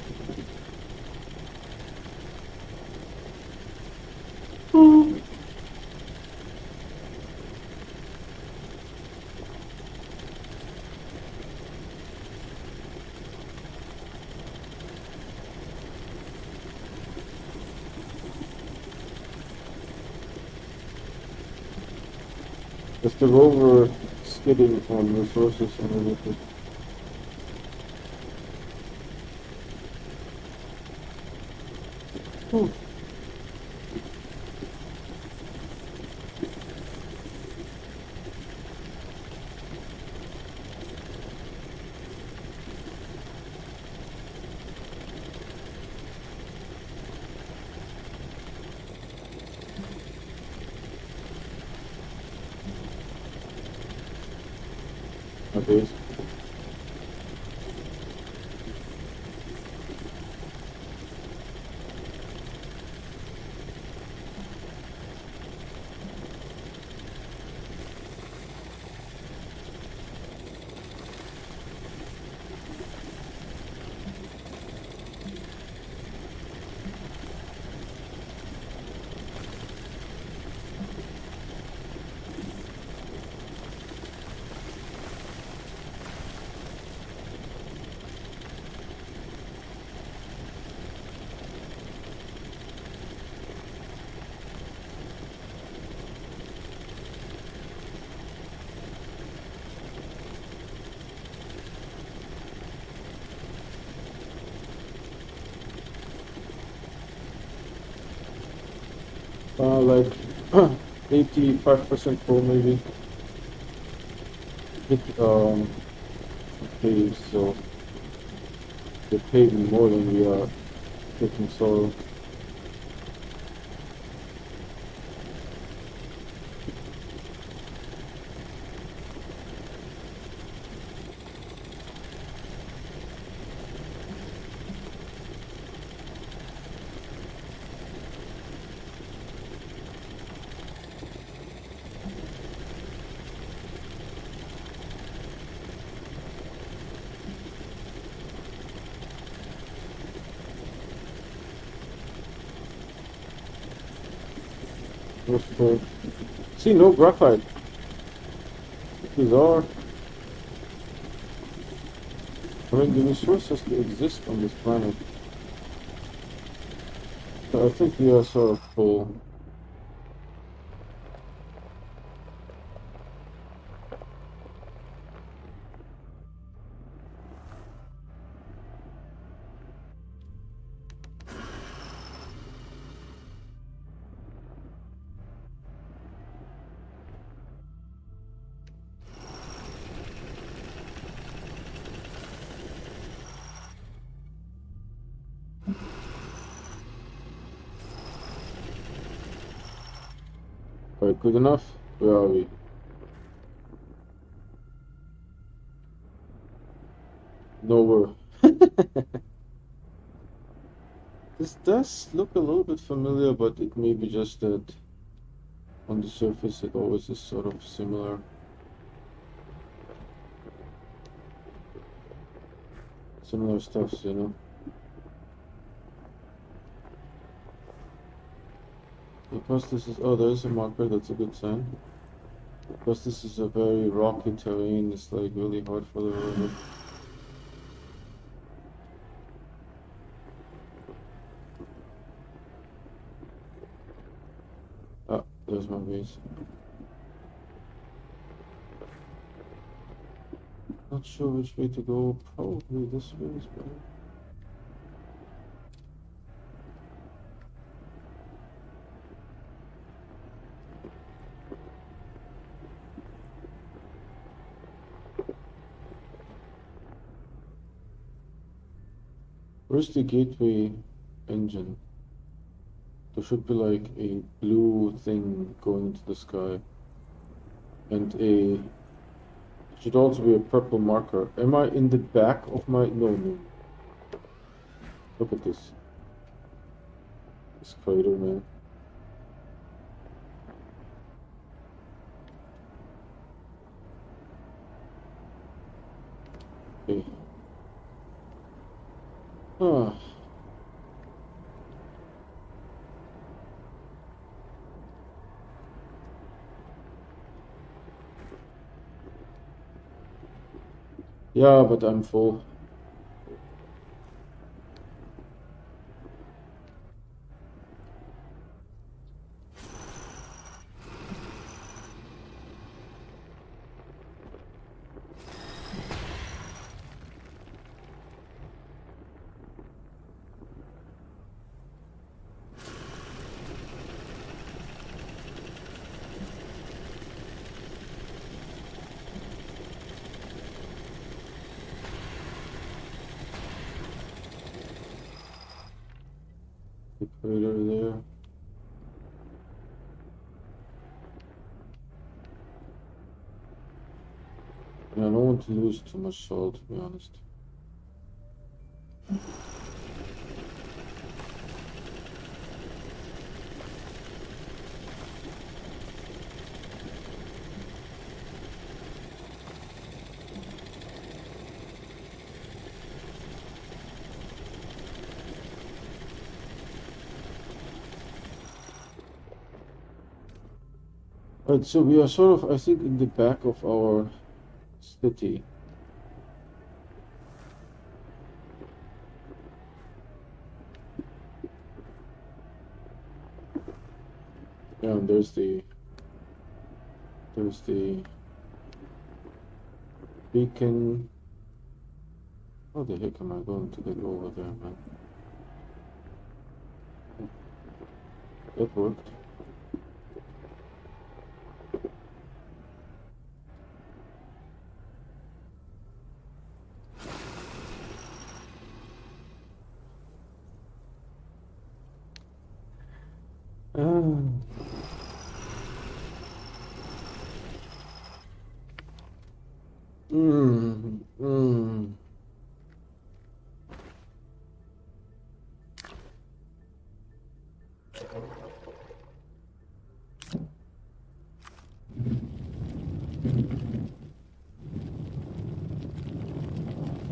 Just the rover skidding on resources and everything. Nowadays. Like 85% full maybe. It pays, so they're paving more than we are taking soil. See, no graphite. Bizarre. I mean, the resources that exist on this planet. So I think we are sort of full. Alright, good enough? Where are we? Nowhere. This does look a little bit familiar, but it may be just that on the surface it always is sort of similar. similar stuffs, you know. Because this is, oh, there's a marker, that's a good sign. Because this is a very rocky terrain, it's like really hard for the rover. Ah, there's my base. Not sure which way to go, probably this way is better. Where's the gateway engine? There should be like a blue thing going into the sky. And a should also be a purple marker. Am I in the back of my no. Look at this. This crater, man. Okay. Ah. Yeah, but I'm full. The crater there. And I don't want to lose too much salt, to be honest. Right, so we are sort of, I think, in the back of our city. Yeah, and there's the beacon. How the heck am I going to get over there, man? That worked. Ah. Mm, mm.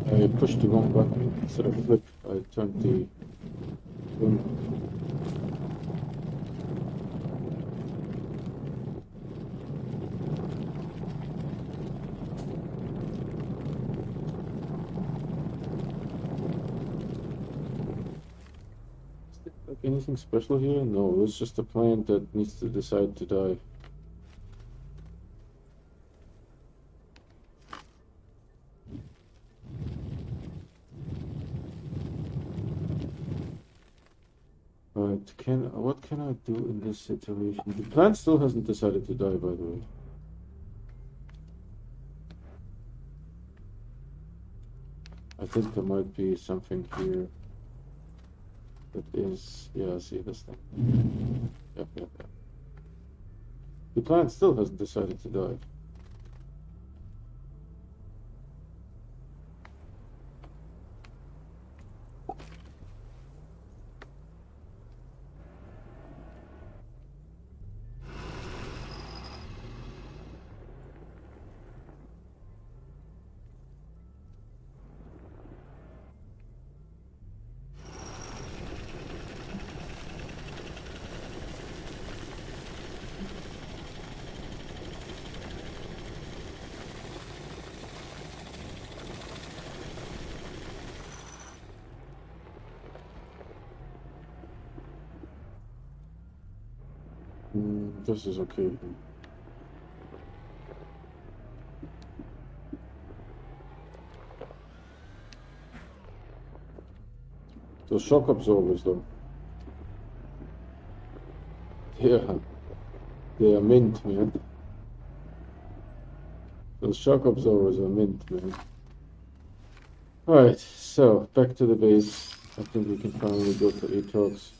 I pushed the wrong button instead of flip. I turned the swing. Like anything special here? No, it's just a plant that needs to decide to die. Right, what can I do in this situation? The plant still hasn't decided to die, by the way. I think there might be something here that is, yeah, see this thing? Yep. The plant still hasn't decided to die. This is okay. Those shock absorbers, though. Yeah, they are mint, man. Those shock absorbers are mint, man. Alright, so back to the base. I think we can finally go to Atrox.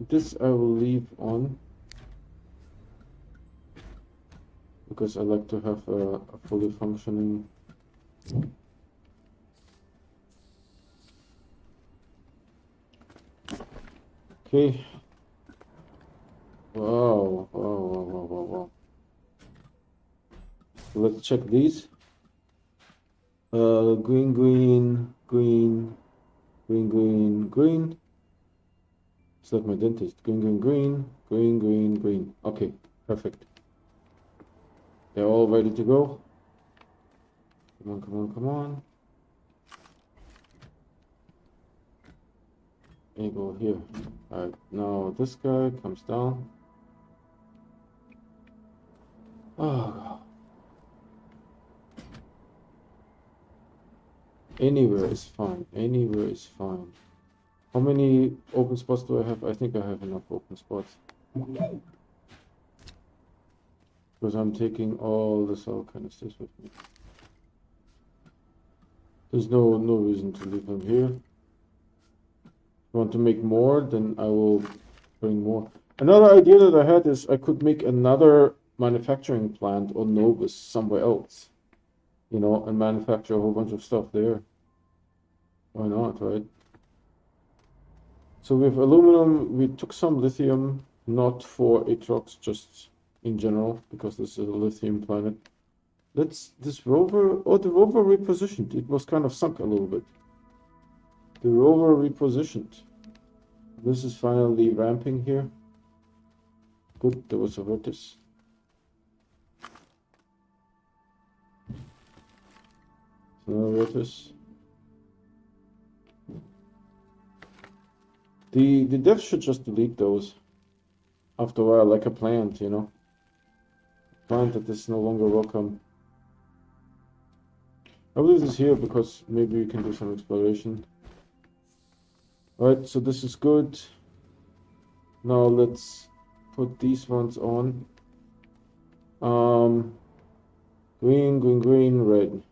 This I will leave on because I like to have a fully functioning. Okay. Wow, wow, wow, wow, wow, wow. So let's check these. Green, green, green, green, green, green. It's like my dentist. Green, green, green, green, green, green. Okay, perfect. They're all ready to go. Come on, come on, come on. There you go here. Alright, now this guy comes down. Oh, anywhere is fine. Anywhere is fine. How many open spots do I have? I think I have enough open spots. Because I'm taking all the cell canisters with me. There's no reason to leave them here. If I want to make more, then I will bring more. Another idea that I had is I could make another manufacturing plant on Novus somewhere else. You know, and manufacture a whole bunch of stuff there. Why not, right? So with aluminum, we took some lithium, not for Atrox, just in general, because this is a lithium planet. This rover, the rover repositioned. It was kind of sunk a little bit. The rover repositioned. This is finally ramping here. Good, there was a vortex. Another vortex. The devs should just delete those after a while, like a plant, you know. A plant that is no longer welcome. I will leave this here because maybe we can do some exploration. Alright, so this is good. Now let's put these ones on. Green, green, green, red.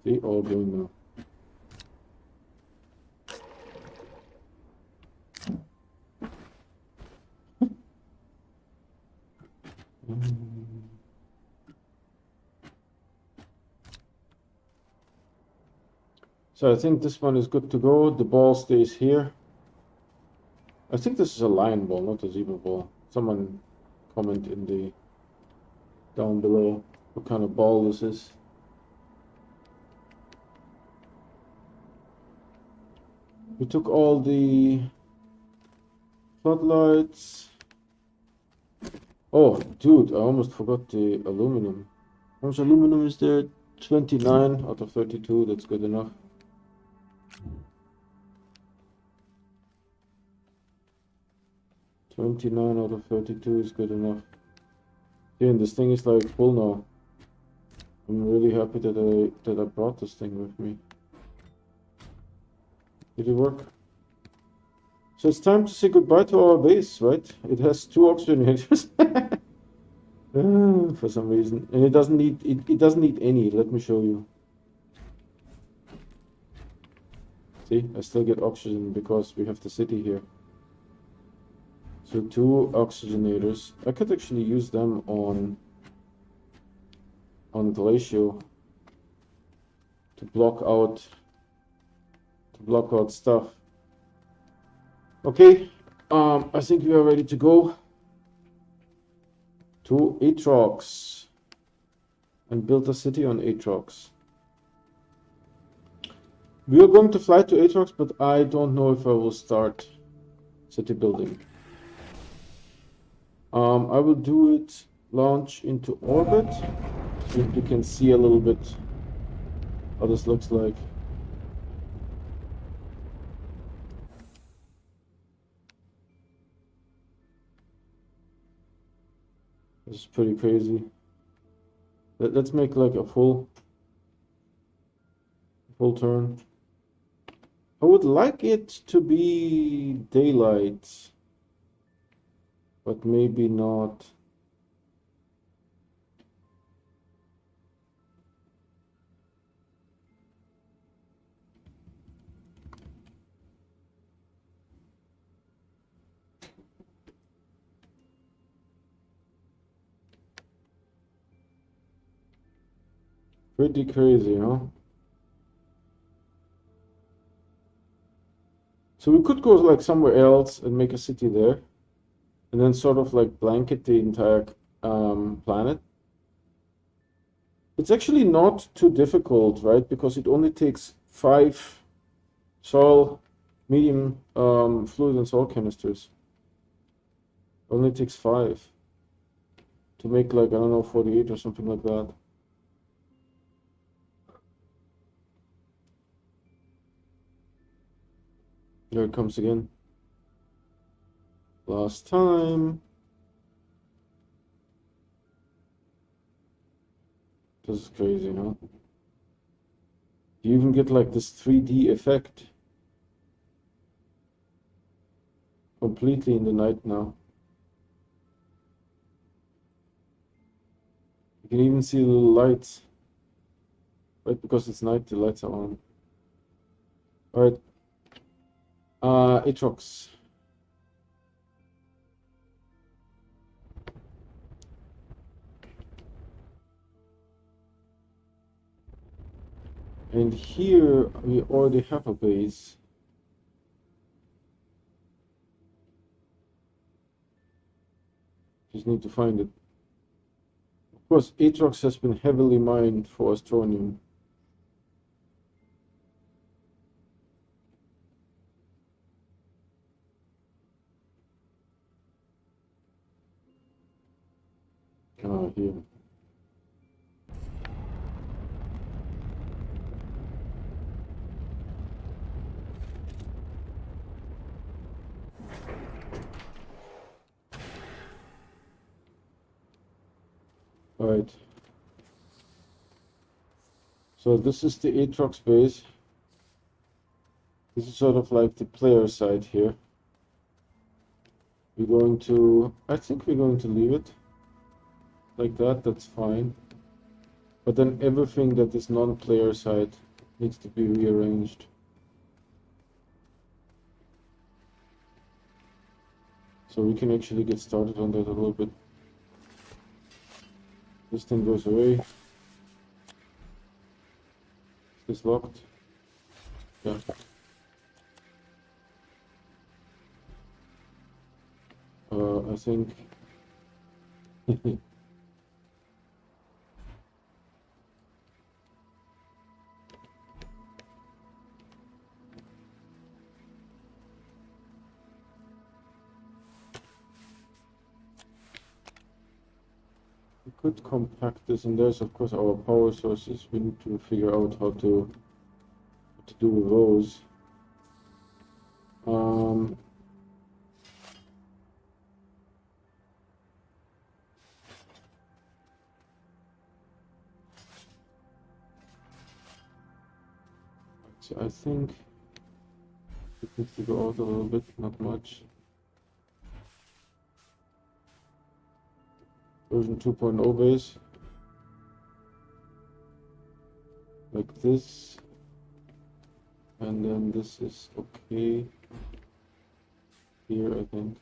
See, all green now. So I think this one is good to go. The ball stays here. I think this is a lion ball, not a zebra ball. Someone comment in the down below what kind of ball this is. We took all the floodlights. Oh, dude, I almost forgot the aluminum. How much aluminum is there? 29 out of 32, that's good enough. $29 out of 32 is good enough. Yeah, and this thing is like full now. I'm really happy that I brought this thing with me. Did it work? So it's time to say goodbye to our base, right? It has 2 oxygenators. For some reason. And it doesn't need any. Let me show you. See, I still get oxygen because we have the city here. So 2 oxygenators. I could actually use them on Glacial to block out stuff. Okay, I think we are ready to go to Atrox and build a city on Atrox. We are going to fly to Atrox, but I don't know if I will start city building. I will do it launch into orbit so you can see a little bit how this looks like. This is pretty crazy. Let's make like a full turn. I would like it to be daylight, but maybe not. Pretty crazy, huh? So we could go like somewhere else and make a city there, and then sort of like blanket the entire planet. It's actually not too difficult, right? Because it only takes 5 soil, medium, fluid and soil canisters. Only takes 5 to make like, I don't know, 48 or something like that. Here it comes again. Last time. This is crazy, huh? You even get like this 3D effect completely in the night now. You can even see the lights, right? Because it's night, the lights are on. All right, Atrox. And here we already have a base. Just need to find it. Of course, Atrox has been heavily mined for Astroneer. Here. All right. So this is the Atrox base. This is sort of like the player side here. We're going to, I think we're going to leave it like that. That's fine. But then everything that is non-player side needs to be rearranged. So we can actually get started on that a little bit. This thing goes away. Is this locked? Yeah. I think we could compact this, and there's of course our power sources. We need to figure out how to do with those. So I think it needs to go out a little bit, not much. Version 2.0 base. Like this. And then this is okay. Here, I think.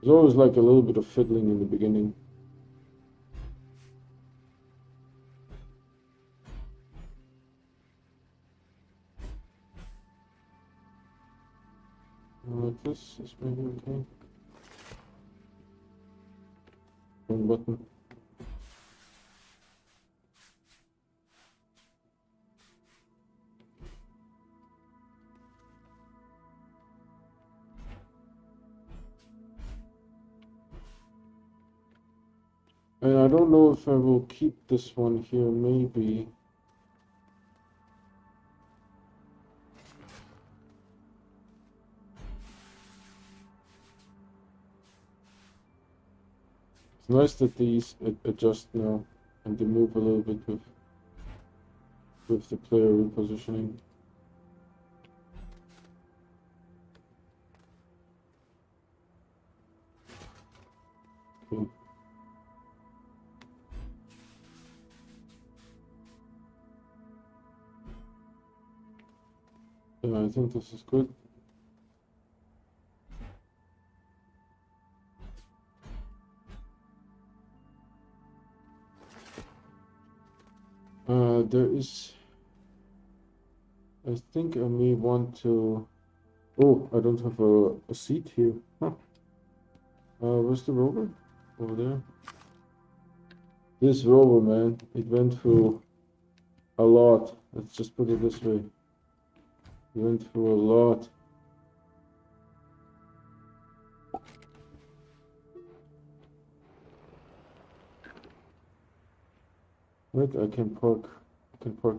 There's always like a little bit of fiddling in the beginning. Like this is maybe okay. Wrong button. And I don't know if I will keep this one here, maybe. It's nice that these adjust now and they move a little bit with the player repositioning. Okay. Yeah, I think this is good. There is, I think I may want to, oh, I don't have a seat here. Huh. Where's the rover? Over there. This rover, man, it went through a lot. Let's just put it this way. It went through a lot. Wait, I can park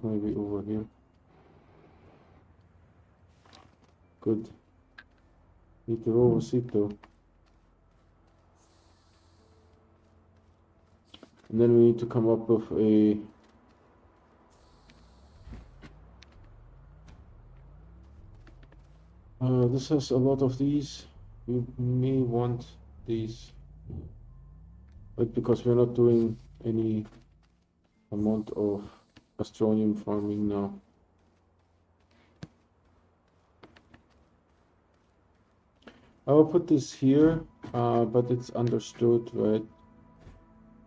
maybe over here. Good. Need the rover seat though. And then we need to come up with a this has a lot of these. We may want these, but because we're not doing any amount of Astronium farming now. I will put this here, but it's understood, right,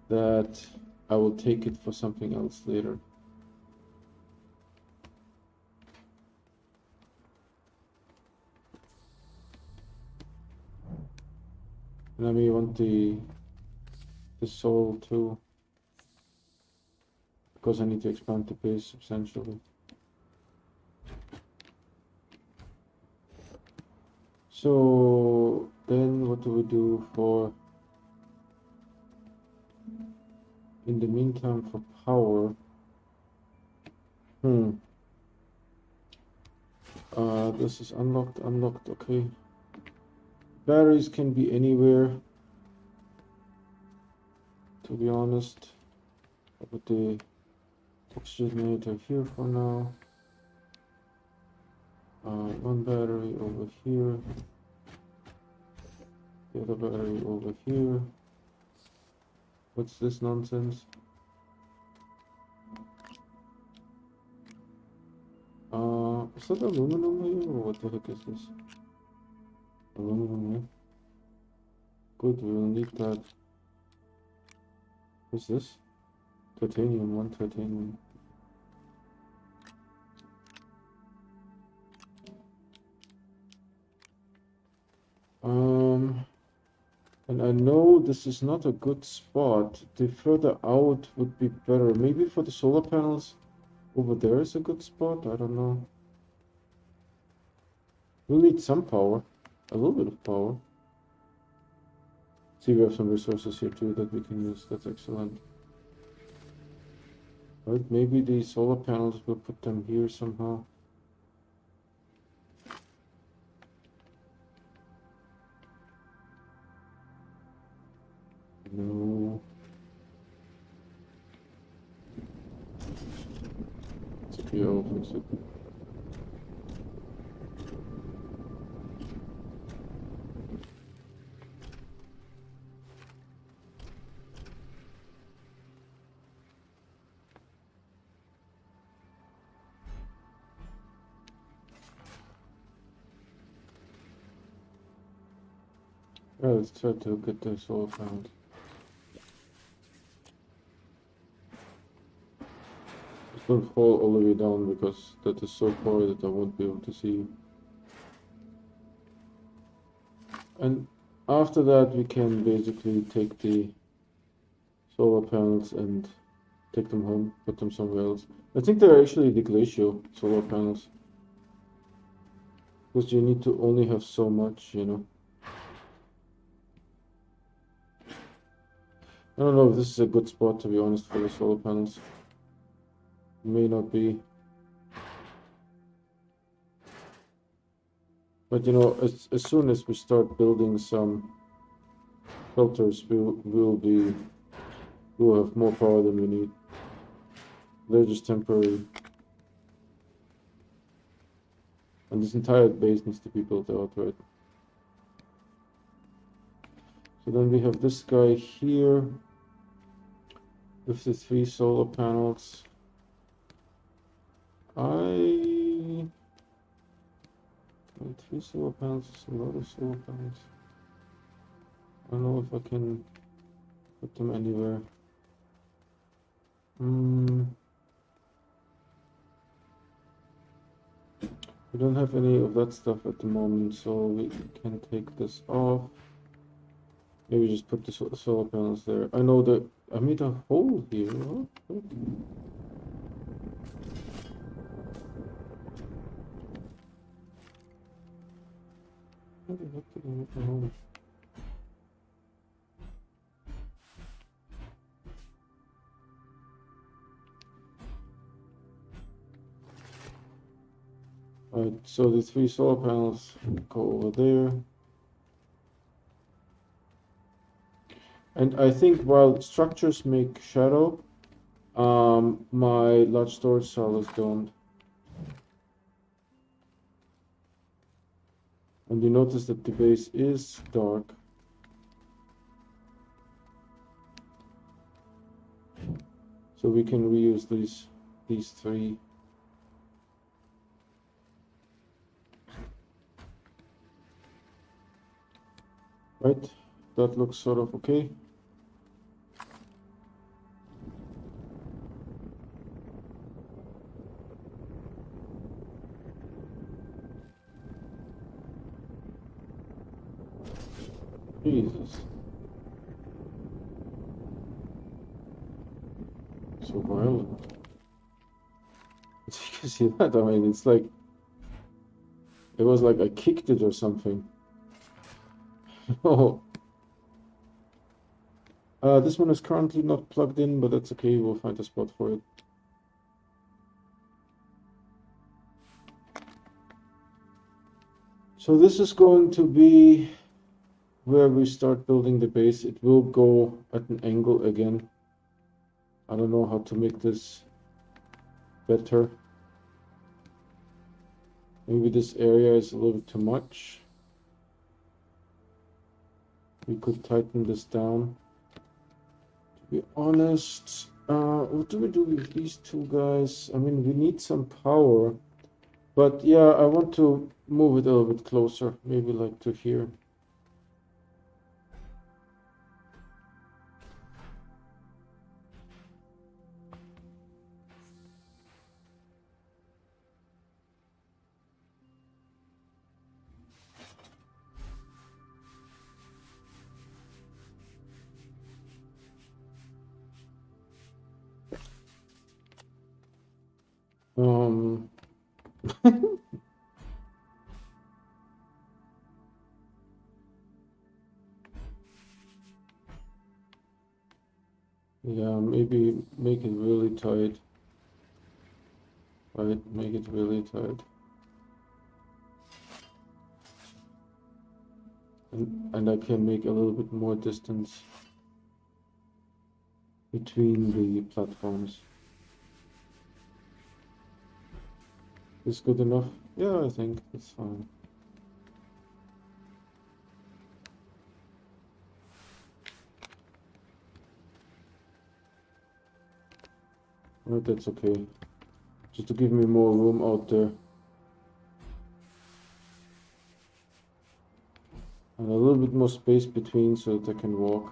that I will take it for something else later. And I may want the soul too, because I need to expand the base substantially. So then what do we do for, in the meantime, for power? This is unlocked, okay. Batteries can be anywhere, to be honest. I'll put the oxygenator here for now. One battery over here. The other battery over here. What's this nonsense? Is that aluminum here, or what the heck is this? Aluminum, yeah. Good, we will need that. What's this? Titanium, one titanium. And I know this is not a good spot. The further out would be better. Maybe for the solar panels over there is a good spot. I don't know. We'll need some power, a little bit of power. See, we have some resources here too that we can use. That's excellent. Right, maybe the solar panels, we'll put them here somehow. No. It's okay, I'll fix it. Yeah, let's try to get the solar panels. Just don't fall all the way down because that is so far that I won't be able to see you. And after that we can basically take the solar panels and take them home, put them somewhere else. I think they're actually the glacial solar panels. Because you need to only have so much, you know. I don't know if this is a good spot, to be honest, for the solar panels. It may not be. But you know, as soon as we start building some filters, we'll have more power than we need. They're just temporary. And this entire base needs to be built out, right? So then we have this guy here with the 3 solar panels. Wait, 3 solar panels is a lot of solar panels. I don't know if I can put them anywhere. We don't have any of that stuff at the moment, so we can take this off. Maybe just put the solar panels there. I know that I made a hole here. Oh, how the heck did I make a hole? Alright, so the 3 solar panels go over there. And I think while structures make shadow, my large storage cells don't. And you notice that the base is dark. So we can reuse these 3. Right, that looks sort of okay. Jesus. So violent. You can see that, I mean, it's like, it was like I kicked it or something. Oh. This one is currently not plugged in, but that's okay, we'll find a spot for it. So this is going to be where we start building the base. It will go at an angle again. I don't know how to make this better. Maybe this area is a little bit too much. We could tighten this down. To be honest, what do we do with these 2 guys? I mean, we need some power. But yeah, I want to move it a little bit closer, maybe like to here. Yeah, maybe make it really tight. Right, make it really tight. And I can make a little bit more distance between the platforms. Is good enough? Yeah, I think that's fine. Right, that's okay. Just to give me more room out there. And a little bit more space between so that I can walk.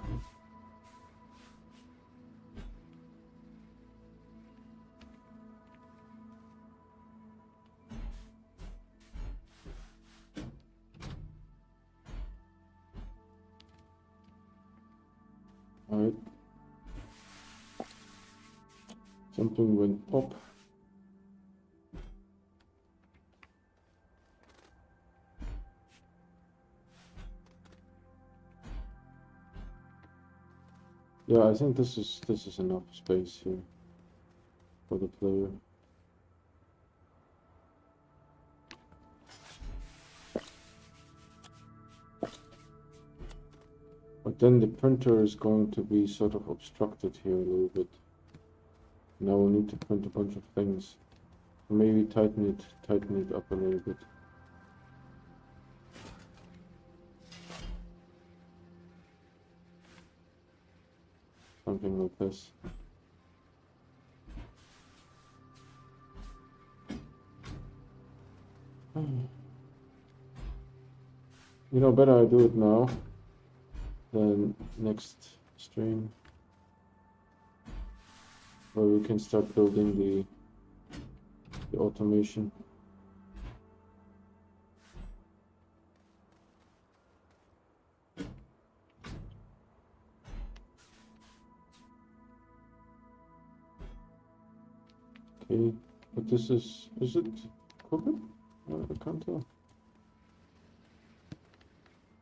Alright. Something went pop. Yeah, I think this is enough space here for the player. But then the printer is going to be sort of obstructed here a little bit. Now we'll need to print a bunch of things. Maybe tighten it up a little bit. Something like this. You know, better I do it now than next stream, where we can start building the automation. Okay, but this is it crooked? I can't tell.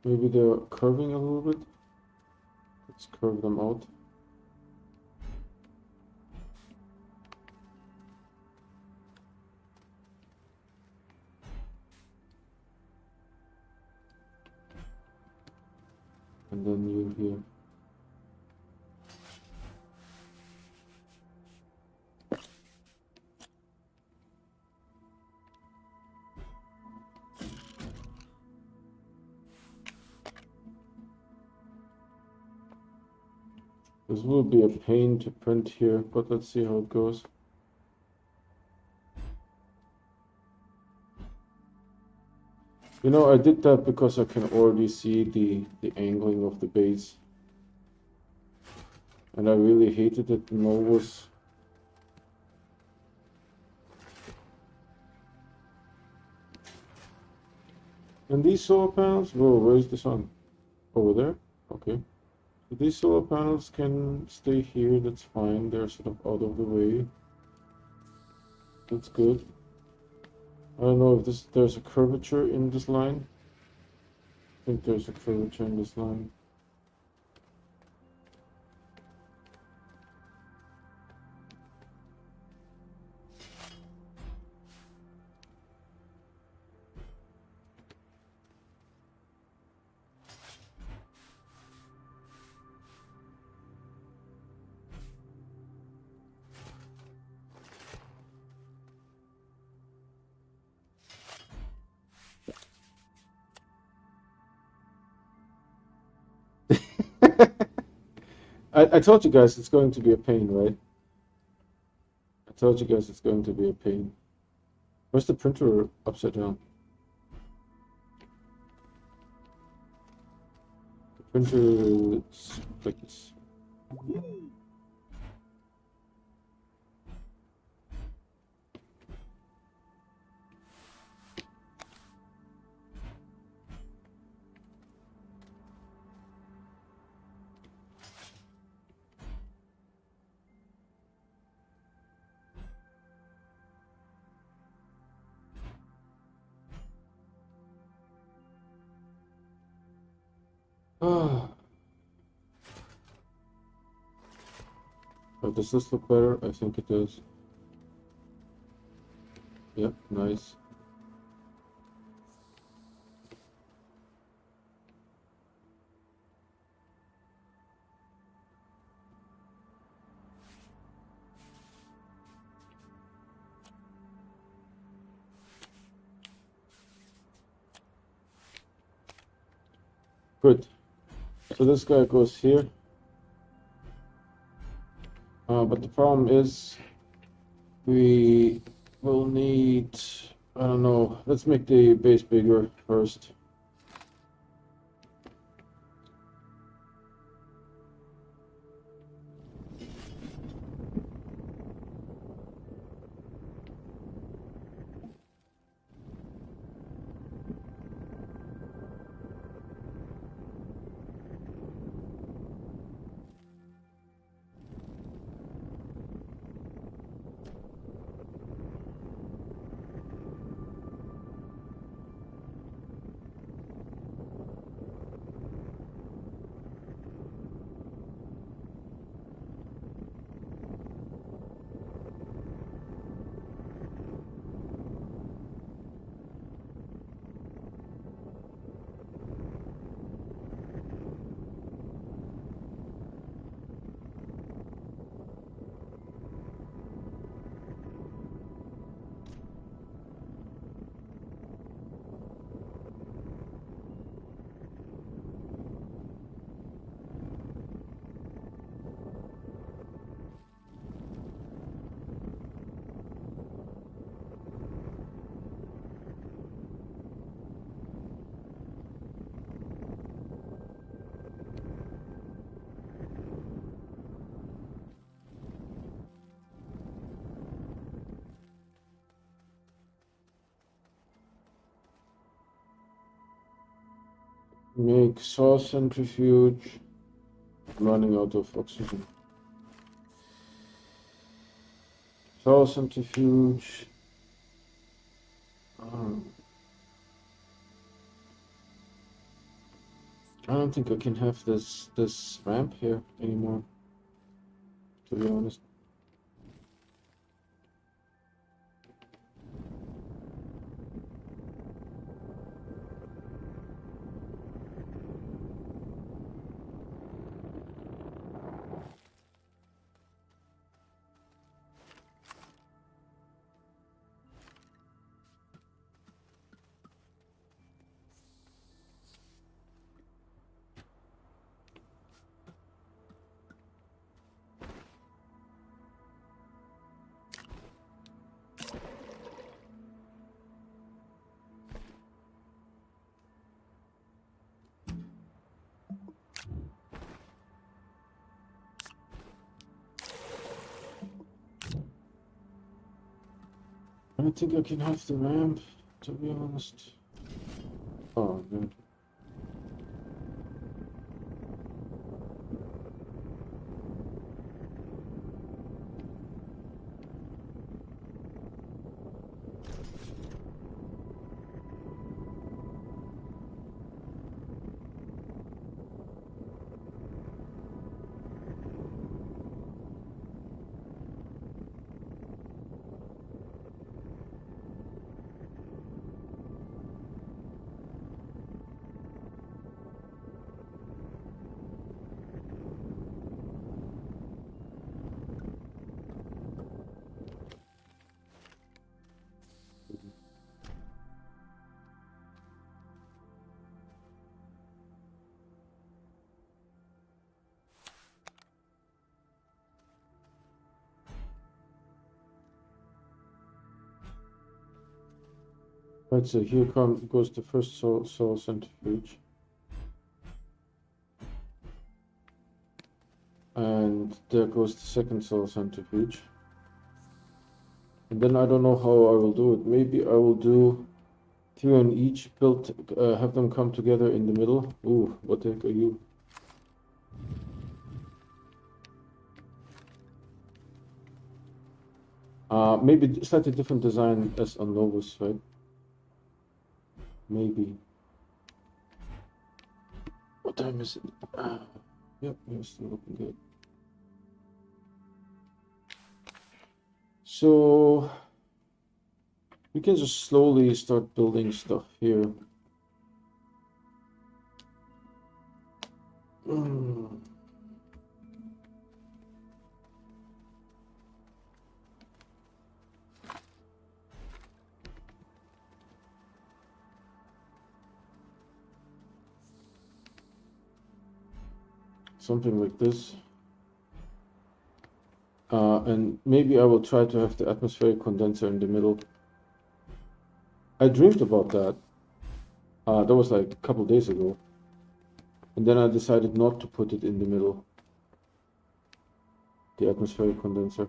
Maybe they're curving a little bit. Let's curve them out. And then you here. This will be a pain to print here, but let's see how it goes. You know, I did that because I can already see the angling of the base. And I really hated it in Novus. And these solar panels, whoa, where's the sun? Over there? Okay. So these solar panels can stay here, that's fine. They're sort of out of the way. That's good. I don't know if there's a curvature in this line. I think there's a curvature in this line. I told you guys it's going to be a pain, right? I told you guys it's going to be a pain. Where's the printer upside down? The printer is like this. Ah. Does this look better? I think it does. Yep, nice. Good. So this guy goes here. But the problem is we will need, I don't know, let's make the base bigger first. Make saw centrifuge. I'm running out of oxygen. Saw centrifuge. I don't think I can have this ramp here anymore, to be honest. I don't think I can have the ramp, to be honest. Oh, man. Right, so here goes the first saw centrifuge. And there goes the second saw centrifuge. And then I don't know how I will do it. Maybe I will do 2 on each, have them come together in the middle. Ooh, what the heck are you? Maybe slightly different design as on Novus, right? Maybe. What time is it? Yep, we're still looking good. So we can just slowly start building stuff here. Something like this. And maybe I will try to have the atmospheric condenser in the middle. I dreamed about that. That was like a couple days ago. And then I decided not to put it in the middle. The atmospheric condenser.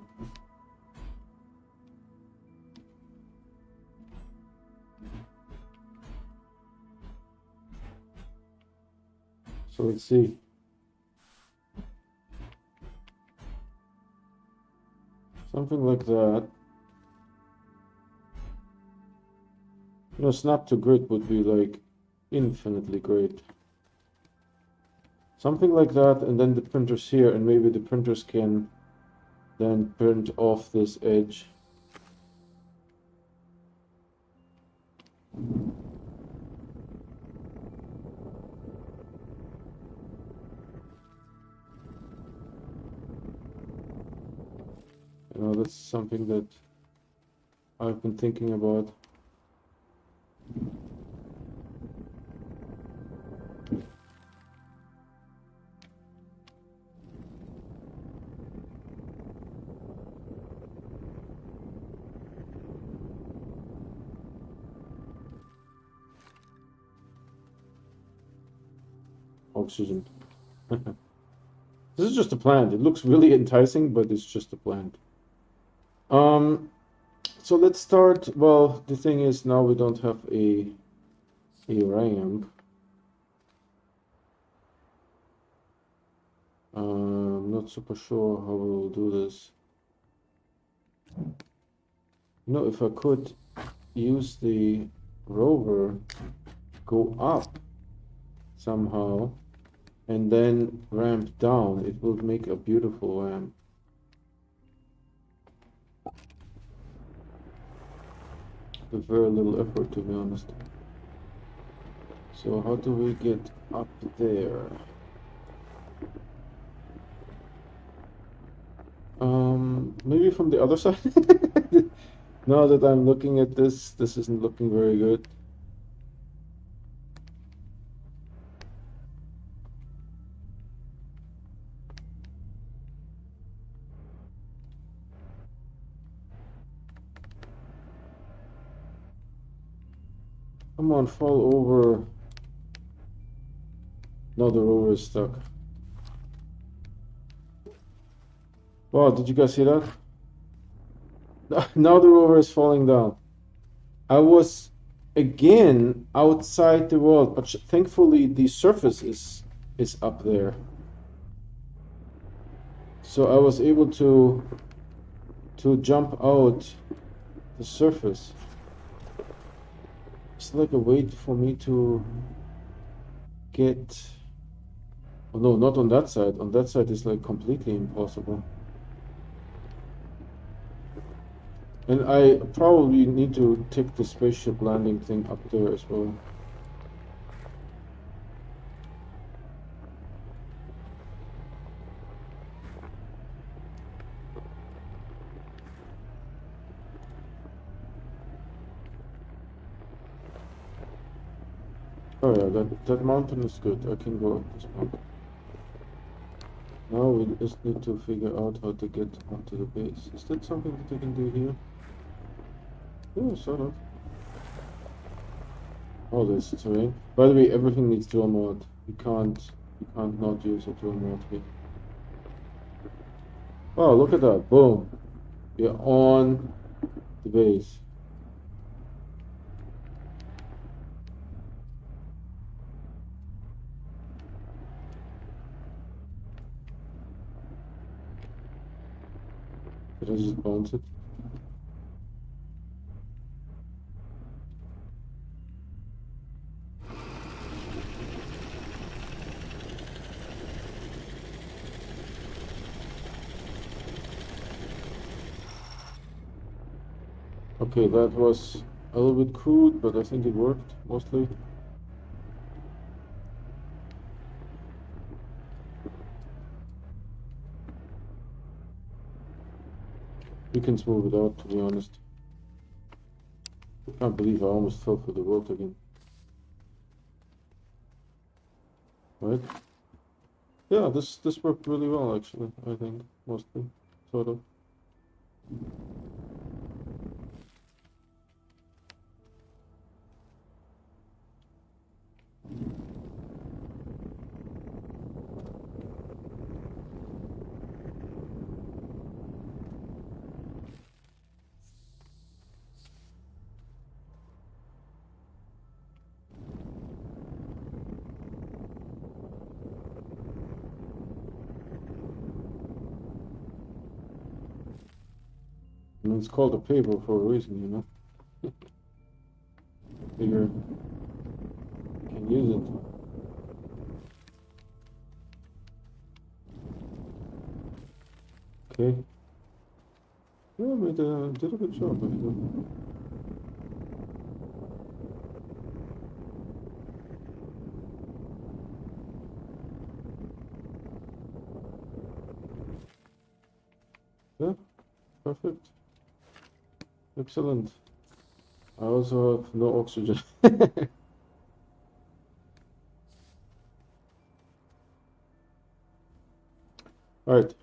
So let's see. Something like that. You know, snap to grid would be like infinitely great. Something like that, and then the printers here, and maybe the printers can then print off this edge. You know, that's something that I've been thinking about. Oxygen. This is just a plant. It looks really enticing, but it's just a plant. So let's start. Well, the thing is now we don't have a ramp. I'm not super sure how we will do this. You know, if I could use the rover, go up somehow, and then ramp down, it will make a beautiful ramp. With very little effort, to be honest. So how do we get up there? Maybe from the other side? Now that I'm looking at this, this isn't looking very good. Come on, fall over. No, the rover is stuck. Wow, did you guys see that? Now the rover is falling down. I was again outside the world, but thankfully the surface is up there. So I was able to jump out the surface. It's like a way for me to get. Oh no, not on that side. On that side is like completely impossible. And I probably need to take the spaceship landing thing up there as well. Oh yeah, that mountain is good. I can go up this mountain. Now we just need to figure out how to get onto the base. Is that something that I can do here? Yeah, sort of. Oh, there's terrain. By the way, everything needs dual mode. You can't not use a dual mode here. Wow, look at that. Boom. We're on the base. Did I just bounce it? Okay, that was a little bit crude, but I think it worked mostly. We can smooth it out, to be honest. I can't believe I almost fell for the world again. Right? Yeah, this worked really well, actually, I think, mostly, sort of. I mean, it's called a paper for a reason, you know? Figure you can use it. Okay. Yeah, did a good job, I feel. Yeah, perfect. Excellent. I also have no oxygen. Alright.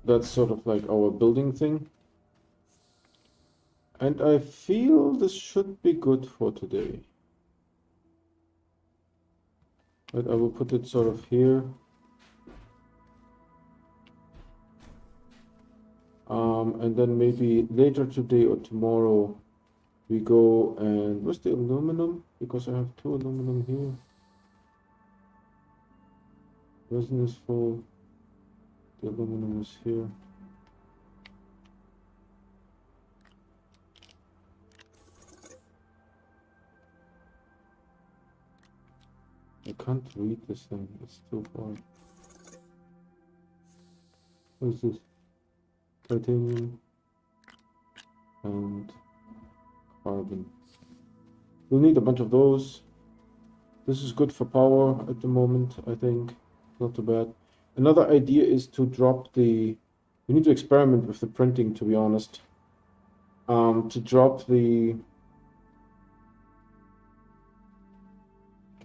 That's sort of like our building thing. And I feel this should be good for today. Right, I will put it sort of here. And then maybe later today or tomorrow we go and where's the aluminum? Because I have two aluminum here. Resin is full. The aluminum is here. I can't read this thing, it's too far. What is this? Titanium and carbon. We'll need a bunch of those. This is good for power at the moment, I think. Not too bad. Another idea is to drop the... We need to experiment with the printing, to be honest. To drop the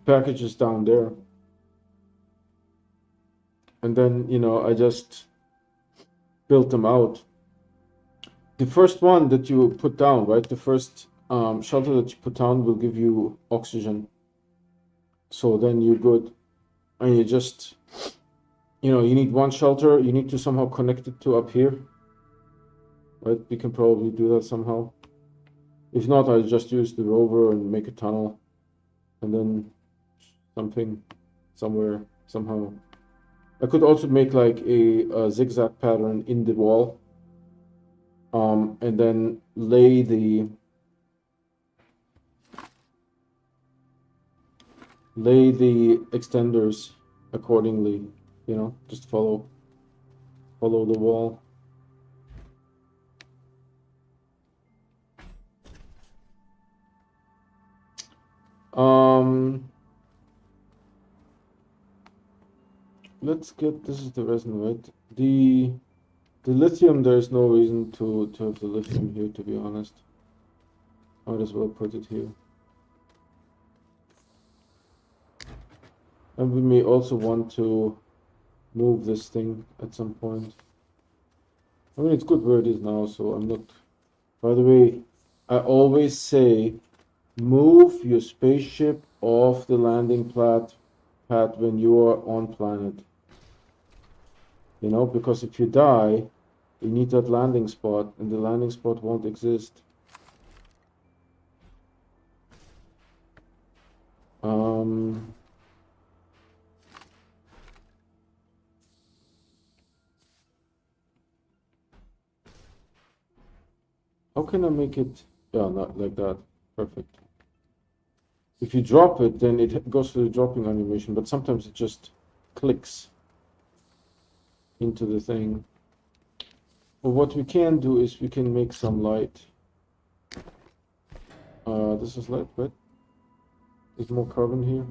packages down there. And then, you know, I just built them out. The first one that you put down, right? The first shelter that you put down will give you oxygen. So then you're good. And you just, you know, you need one shelter. You need to somehow connect it to up here. Right? We can probably do that somehow. If not, I'll just use the rover and make a tunnel. And then something somewhere, somehow. I could also make like a zigzag pattern in the wall. And then lay the extenders accordingly, you know, just follow the wall. Let's get, this is the resin, right? The lithium, there's no reason to have the lithium here, to be honest. Might as well put it here. And we may also want to move this thing at some point. I mean, it's good where it is now, so I'm not... By the way, I always say, move your spaceship off the landing pad when you are on planet. You know, because if you die, you need that landing spot, and the landing spot won't exist. How can I make it? Yeah, not like that. Perfect. If you drop it, then it goes to the dropping animation, but sometimes it just clicks into the thing. But what we can do is we can make some light. This is light, right? There's more carbon here.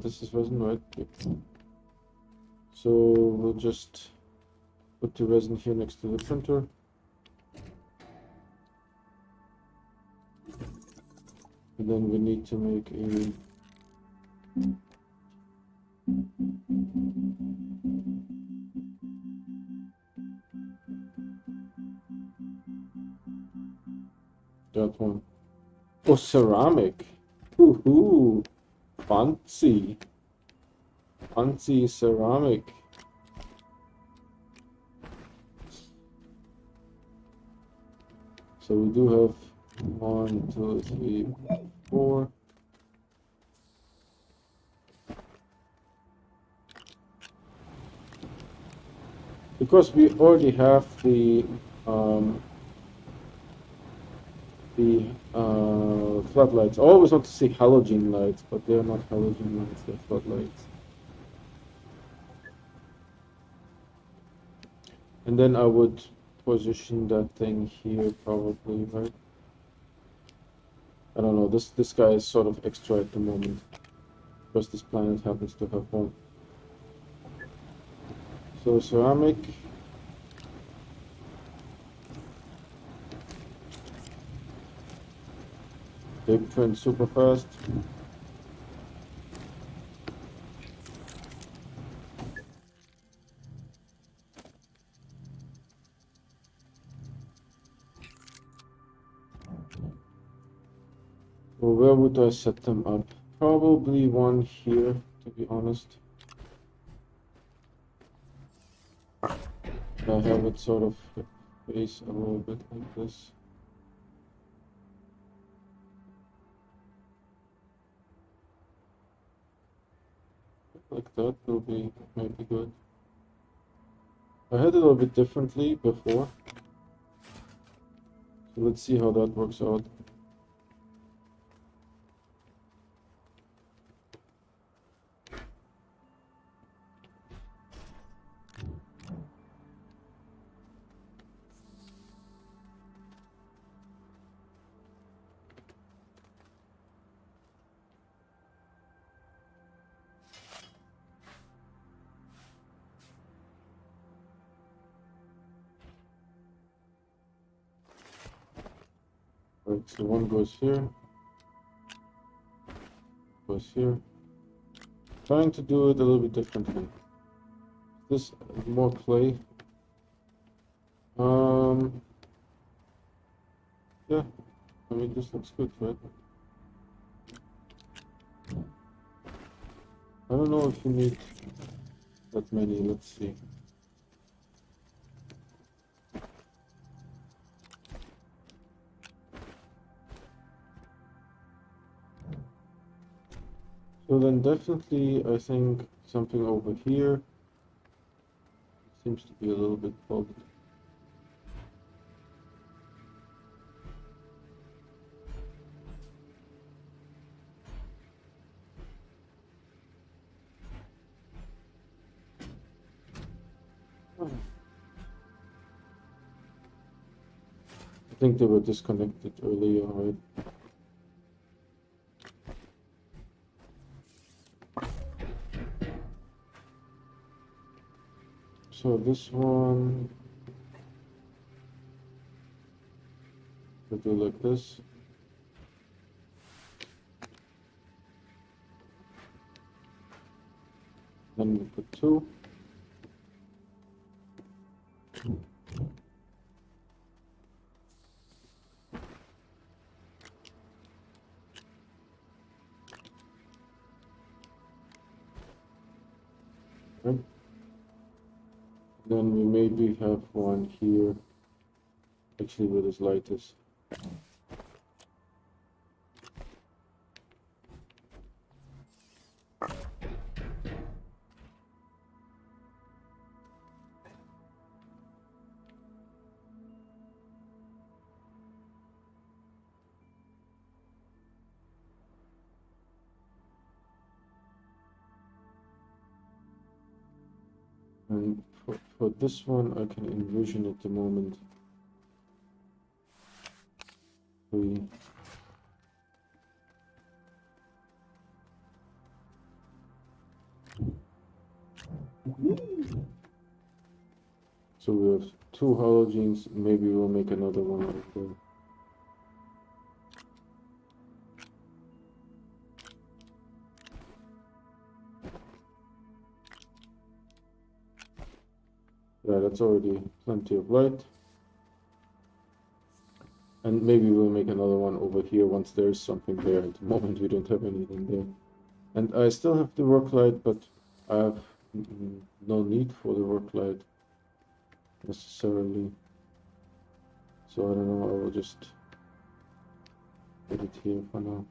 This is resin, right? Yep. So we'll just put the resin here next to the printer. And then we need to make a that one. Oh, ceramic. Woohoo! Fancy. Fancy ceramic. So we do have 1, 2, 3, 4. Because we already have the floodlights. I always want to say halogen lights, but they're not halogen lights, they're floodlights. And then I would position that thing here probably, right? I don't know, this guy is sort of extra at the moment, because this planet happens to have one. So ceramic. Big print super fast. Well, where would I set them up? Probably one here, to be honest. I have it sort of face a little bit like this. like that will be maybe good. I had it a little bit differently before, so let's see how that works out. Right, so one goes here, goes here. Trying to do it a little bit differently. This more clay. Yeah, I mean this looks good, right? I don't know if you need that many. Let's see. So then definitely I think something over here seems to be a little bit fogged. I think they were disconnected earlier, right? So this one, we'll do like this. Then we put two. Right. Then we maybe have one here, actually where this light is. And for this one, I can envision at the moment we so we have two halogens. Maybe we'll make another one out there. Yeah, that's already plenty of light. And maybe we'll make another one over here once there's something there. At the moment we don't have anything there. And I still have the work light, but I have no need for the work light necessarily. So I don't know, I will just put it here for now.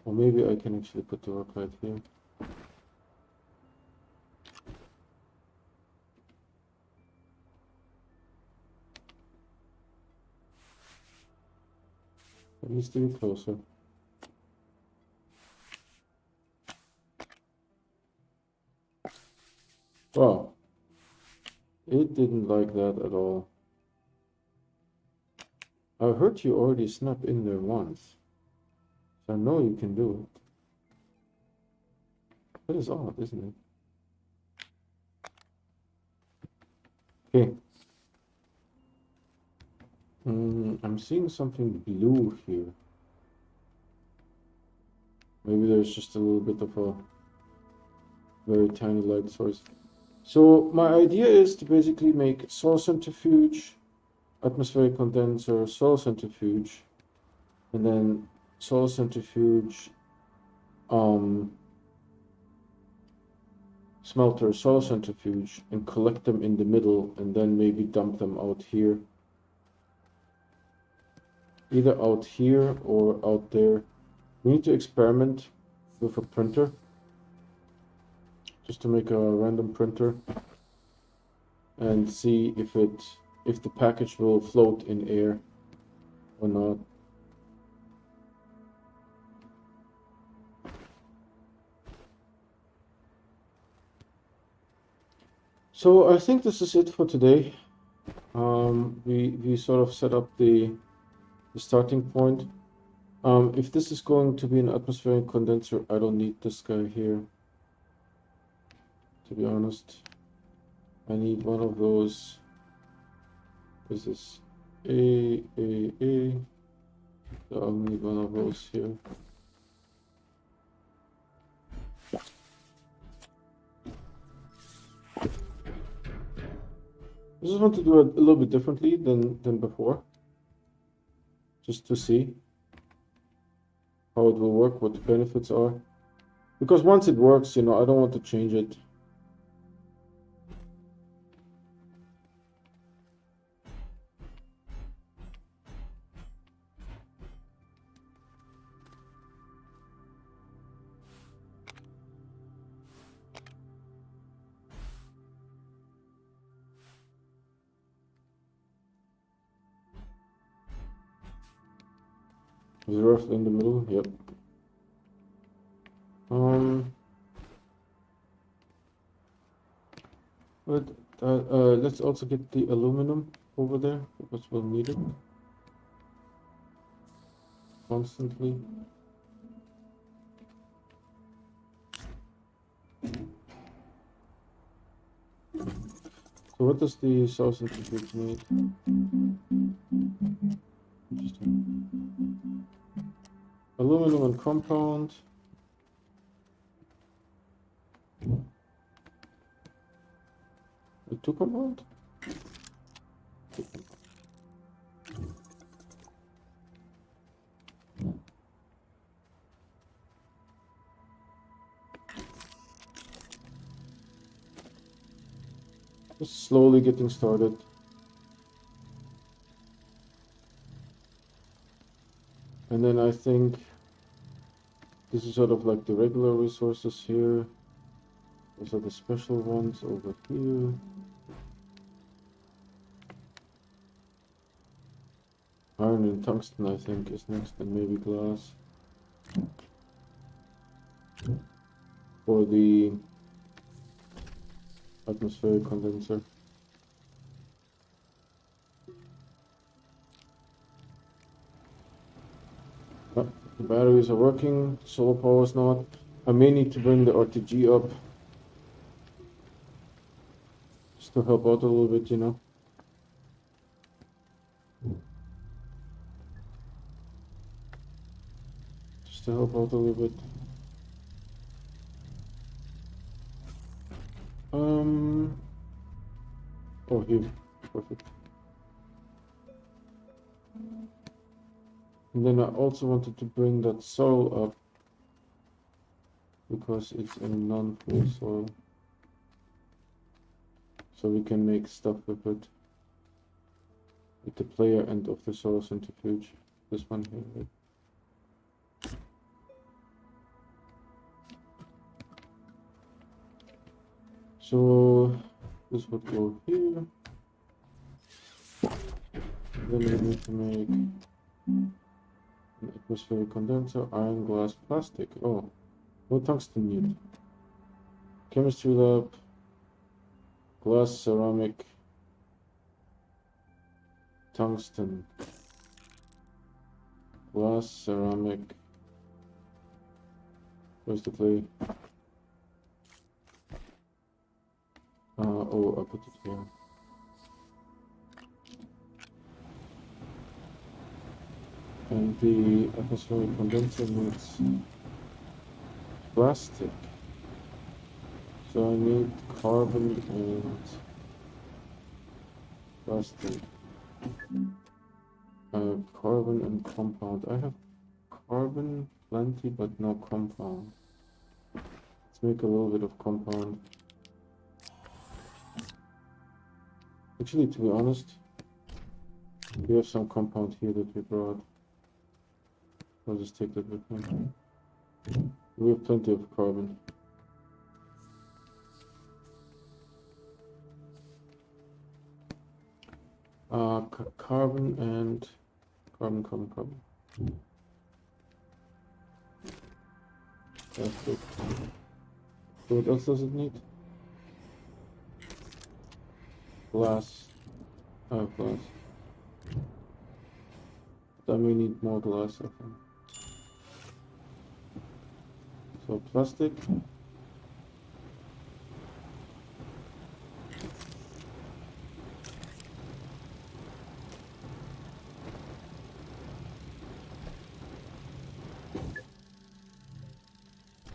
Or maybe I can actually put the work light here. It needs to be closer. Wow. It didn't like that at all. I heard you already snap in there once. So I know you can do it. That is odd, isn't it? Okay. I'm seeing something blue here. Maybe there's just a little bit of a very tiny light source. So my idea is to basically make solar centrifuge, atmospheric condenser, solar centrifuge, and then solar centrifuge, smelter, solar centrifuge, and collect them in the middle, and then maybe dump them out here. Either out here or out there. We need to experiment with a printer just to make a random printer and see if the package will float in air or not. So I think this is it for today. We sort of set up the starting point. If this is going to be an atmospheric condenser, I don't need this guy here, to be honest. I need one of those. This is A. So I'll need one of those here. I just want to do it a little bit differently than before, just to see how it will work, what the benefits are. Because once it works, I don't want to change it. Is it roughly in the middle? Yep. But let's also get the aluminum over there because we'll need it constantly. So what does the south centrifuge need? Interesting. Aluminum and compound. Two compound? Just slowly getting started. And then I think this is sort of like the regular resources here. Those are the special ones over here. Iron and tungsten, I think, is next, and maybe glass. For the atmospheric condenser. Oh, the batteries are working, solar power is not. I may need to bring the RTG up just to help out a little bit, Just to help out a little bit. Oh, here, perfect. And then I also wanted to bring that soil up because it's a non-full soil. So we can make stuff with it. With the player end of the soil centrifuge. This one here, right? So this would go here. Then we need to make an atmospheric condenser, iron, glass, plastic. Oh, no tungsten need. Chemistry lab, glass, ceramic, tungsten, glass, ceramic. Where's the clay? Oh, I put it here. And the atmospheric condenser needs plastic. So I need carbon and plastic. Carbon and compound. I have carbon plenty, but no compound. Let's make a little bit of compound. Actually, to be honest, we have some compound here that we brought. I'll just take that with me. We have plenty of carbon. Carbon and carbon. Plastic. So what else does it need? Glass. Glass. Then we need more glass, I think. So plastic.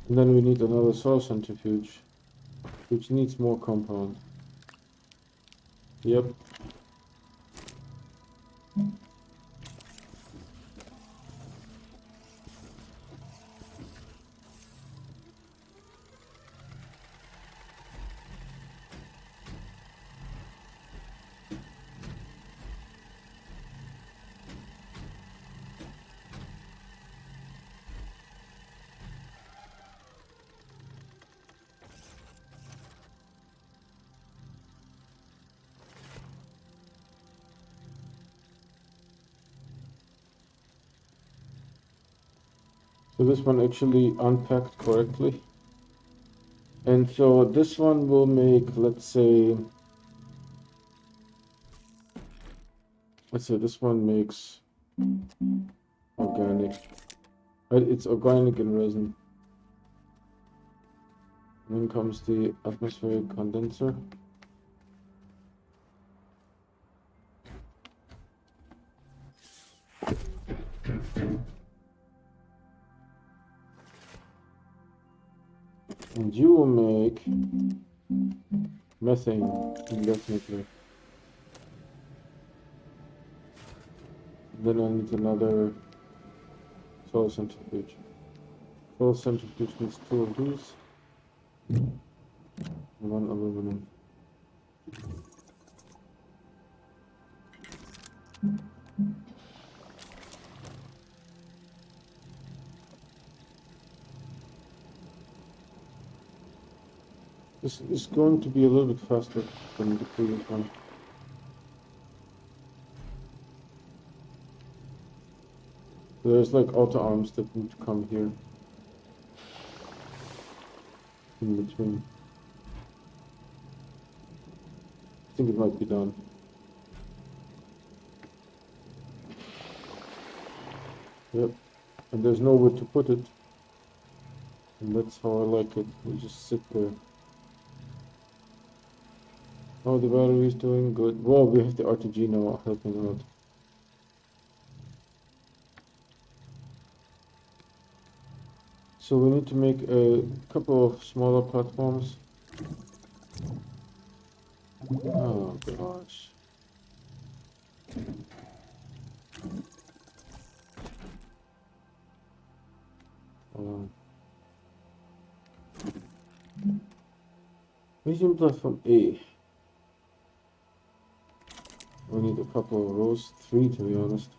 And then we need another soil centrifuge, which needs more compound. Yep. So this one actually unpacked correctly. And so this one will make, let's say this one makes organic. It's organic in resin. Then comes the atmospheric condenser. And you will make methane indefinitely. Then I need another soil centrifuge. Soil centrifuge needs 2 of these. And 1 aluminum. This is going to be a little bit faster than the previous one. There's like auto arms that need to come here in between. I think it might be done. Yep, and there's nowhere to put it, and that's how I like it. We just sit there. Oh, the battery is doing good. Whoa, we have the RTG now helping out. So we need to make a couple of smaller platforms. Oh gosh. Medium platform A. We need a couple of rows, 3 to be honest.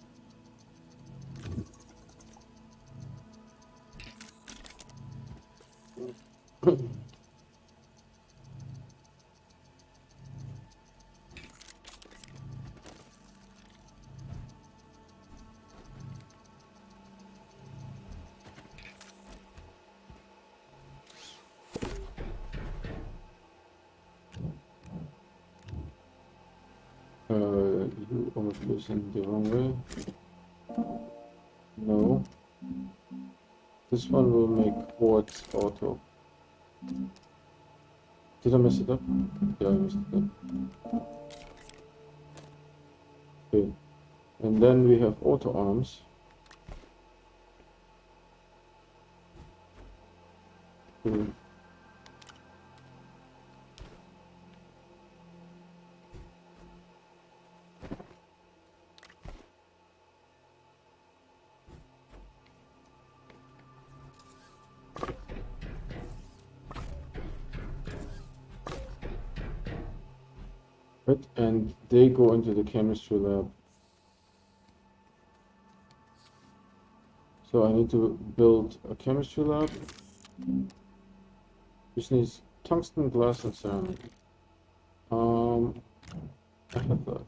You are facing the wrong way. No. This one will make quartz auto. Did I mess it up? Yeah, I messed it up. Okay. And then we have auto arms. Okay. Right, and they go into the chemistry lab. So I need to build a chemistry lab, which needs tungsten, glass, and ceramic. I have that.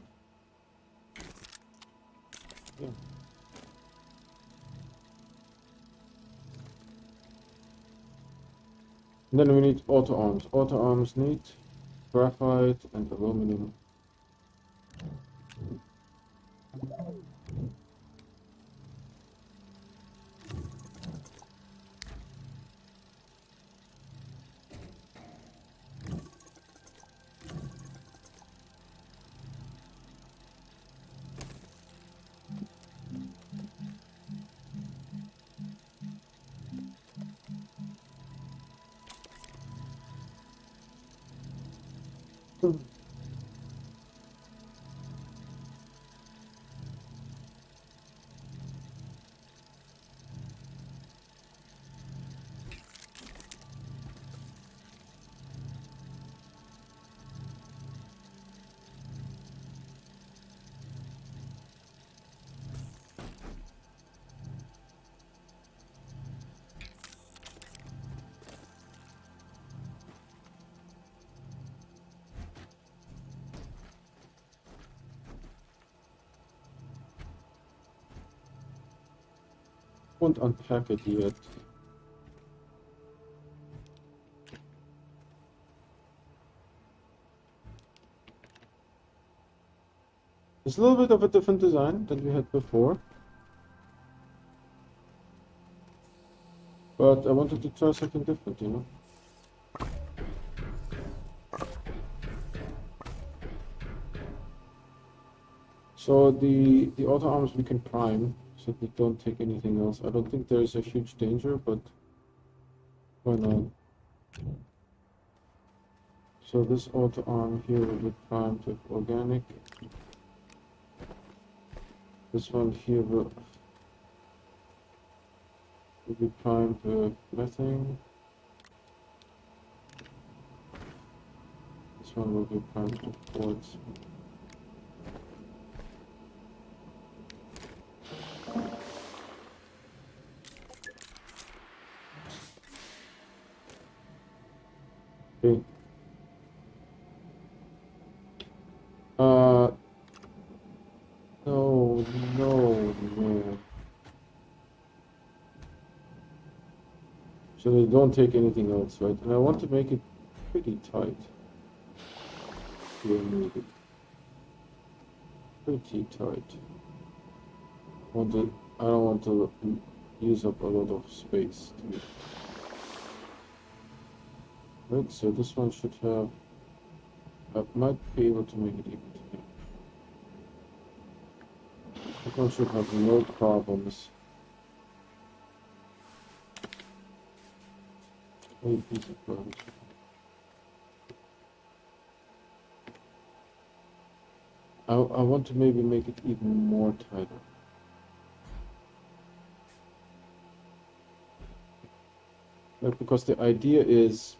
And then we need auto arms. Auto arms need graphite and aluminum. Won't unpack it yet. It's a little bit of a different design than we had before. But I wanted to try something different, you know. So the auto arms we can prime, so they don't take anything else. I don't think there is a huge danger, but why not? So this auto arm here will be primed with organic. This one here will be primed with methane. This one will be primed with quartz. Okay. No. So they don't take anything else, right? And I want to make it pretty tight. Here, maybe. Pretty tight. I don't want to use up a lot of space. Right, so this one should have. I might be able to make it even. This one should have no problems. A piece of garbage. I want to maybe make it even more tighter. Like, because the idea is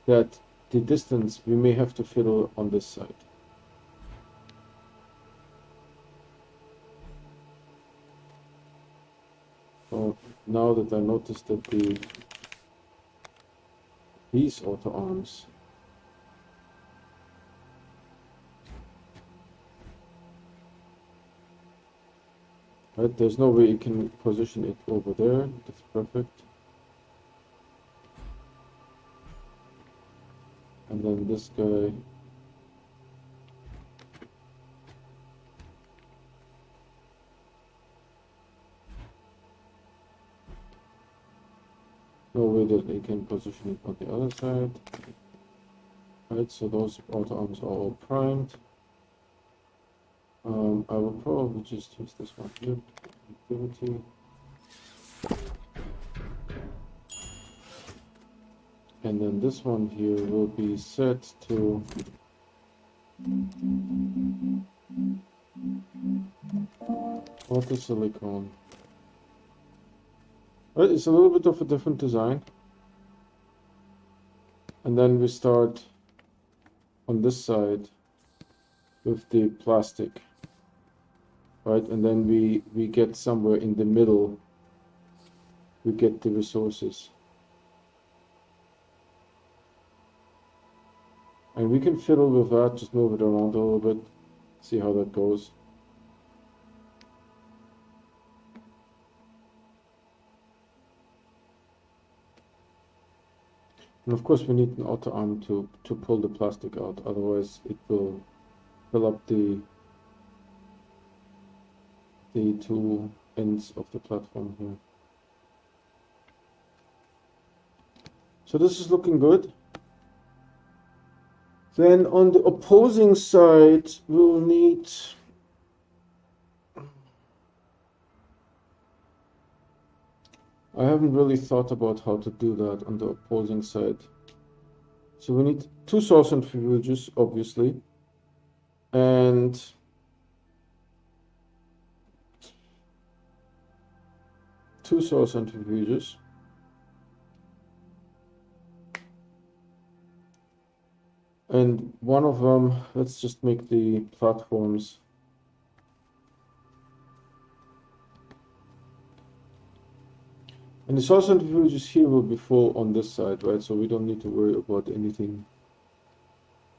that the distance we may have to fiddle on this side. So now that I noticed that these auto arms right, there's no way you can position it over there. That's perfect. And then this guy. No way that they can position it on the other side. Right, so those auto arms are all primed. I will probably just use this one here, activity. And then this one here will be set to water silicone. Right, it's a little bit of a different design. And then we start on this side with the plastic. Right, and then we get somewhere in the middle, we get the resources. And we can fiddle with that, just move it around a little bit, see how that goes. And of course we need an outer arm to pull the plastic out, otherwise it will fill up the two ends of the platform here. So this is looking good. Then on the opposing side, we'll need I haven't really thought about how to do that on the opposing side. So we need two source centrifuges, obviously, and two source centrifuges. And one of them, let's just make the platforms. And the source centrifuges here will be full on this side, right? So we don't need to worry about anything.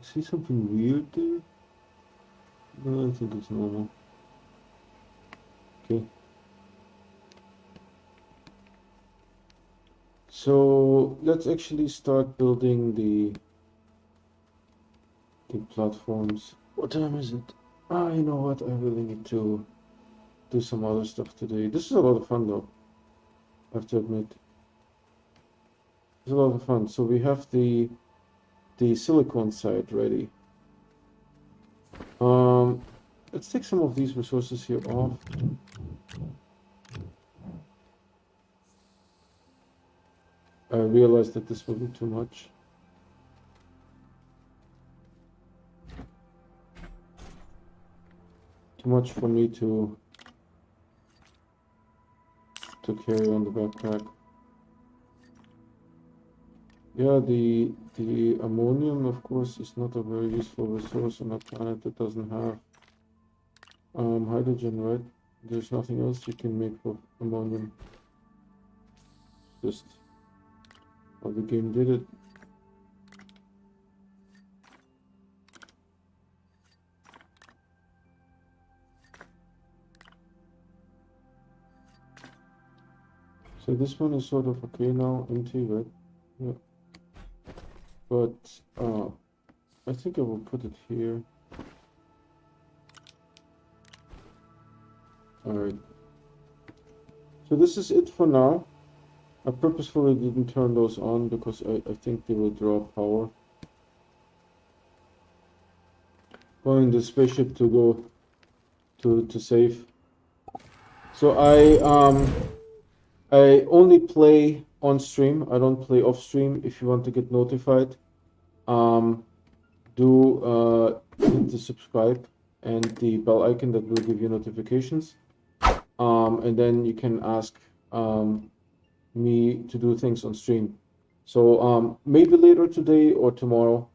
I see something weird there? No, I think it's normal. Okay. So let's actually start building the platforms. What time is it? Ah, you know what? I really need to do some other stuff today. This is a lot of fun though, I have to admit. It's a lot of fun. So we have the silicone side ready. Let's take some of these resources here off. I realized that this will be too much. Too much for me to carry on the backpack. Yeah, the ammonium, of course, is not a very useful resource on a planet that doesn't have hydrogen, right? There's nothing else you can make with ammonium. Just how the game did it. So this one is sort of okay now, empty, right? Yeah. But I think I will put it here. Alright. So this is it for now. I purposefully didn't turn those on because I think they will draw power. Going the spaceship to go to save. So I only play on stream. I don't play off stream. If you want to get notified, do hit the subscribe and the bell icon that will give you notifications. And then you can ask me to do things on stream. So maybe later today or tomorrow,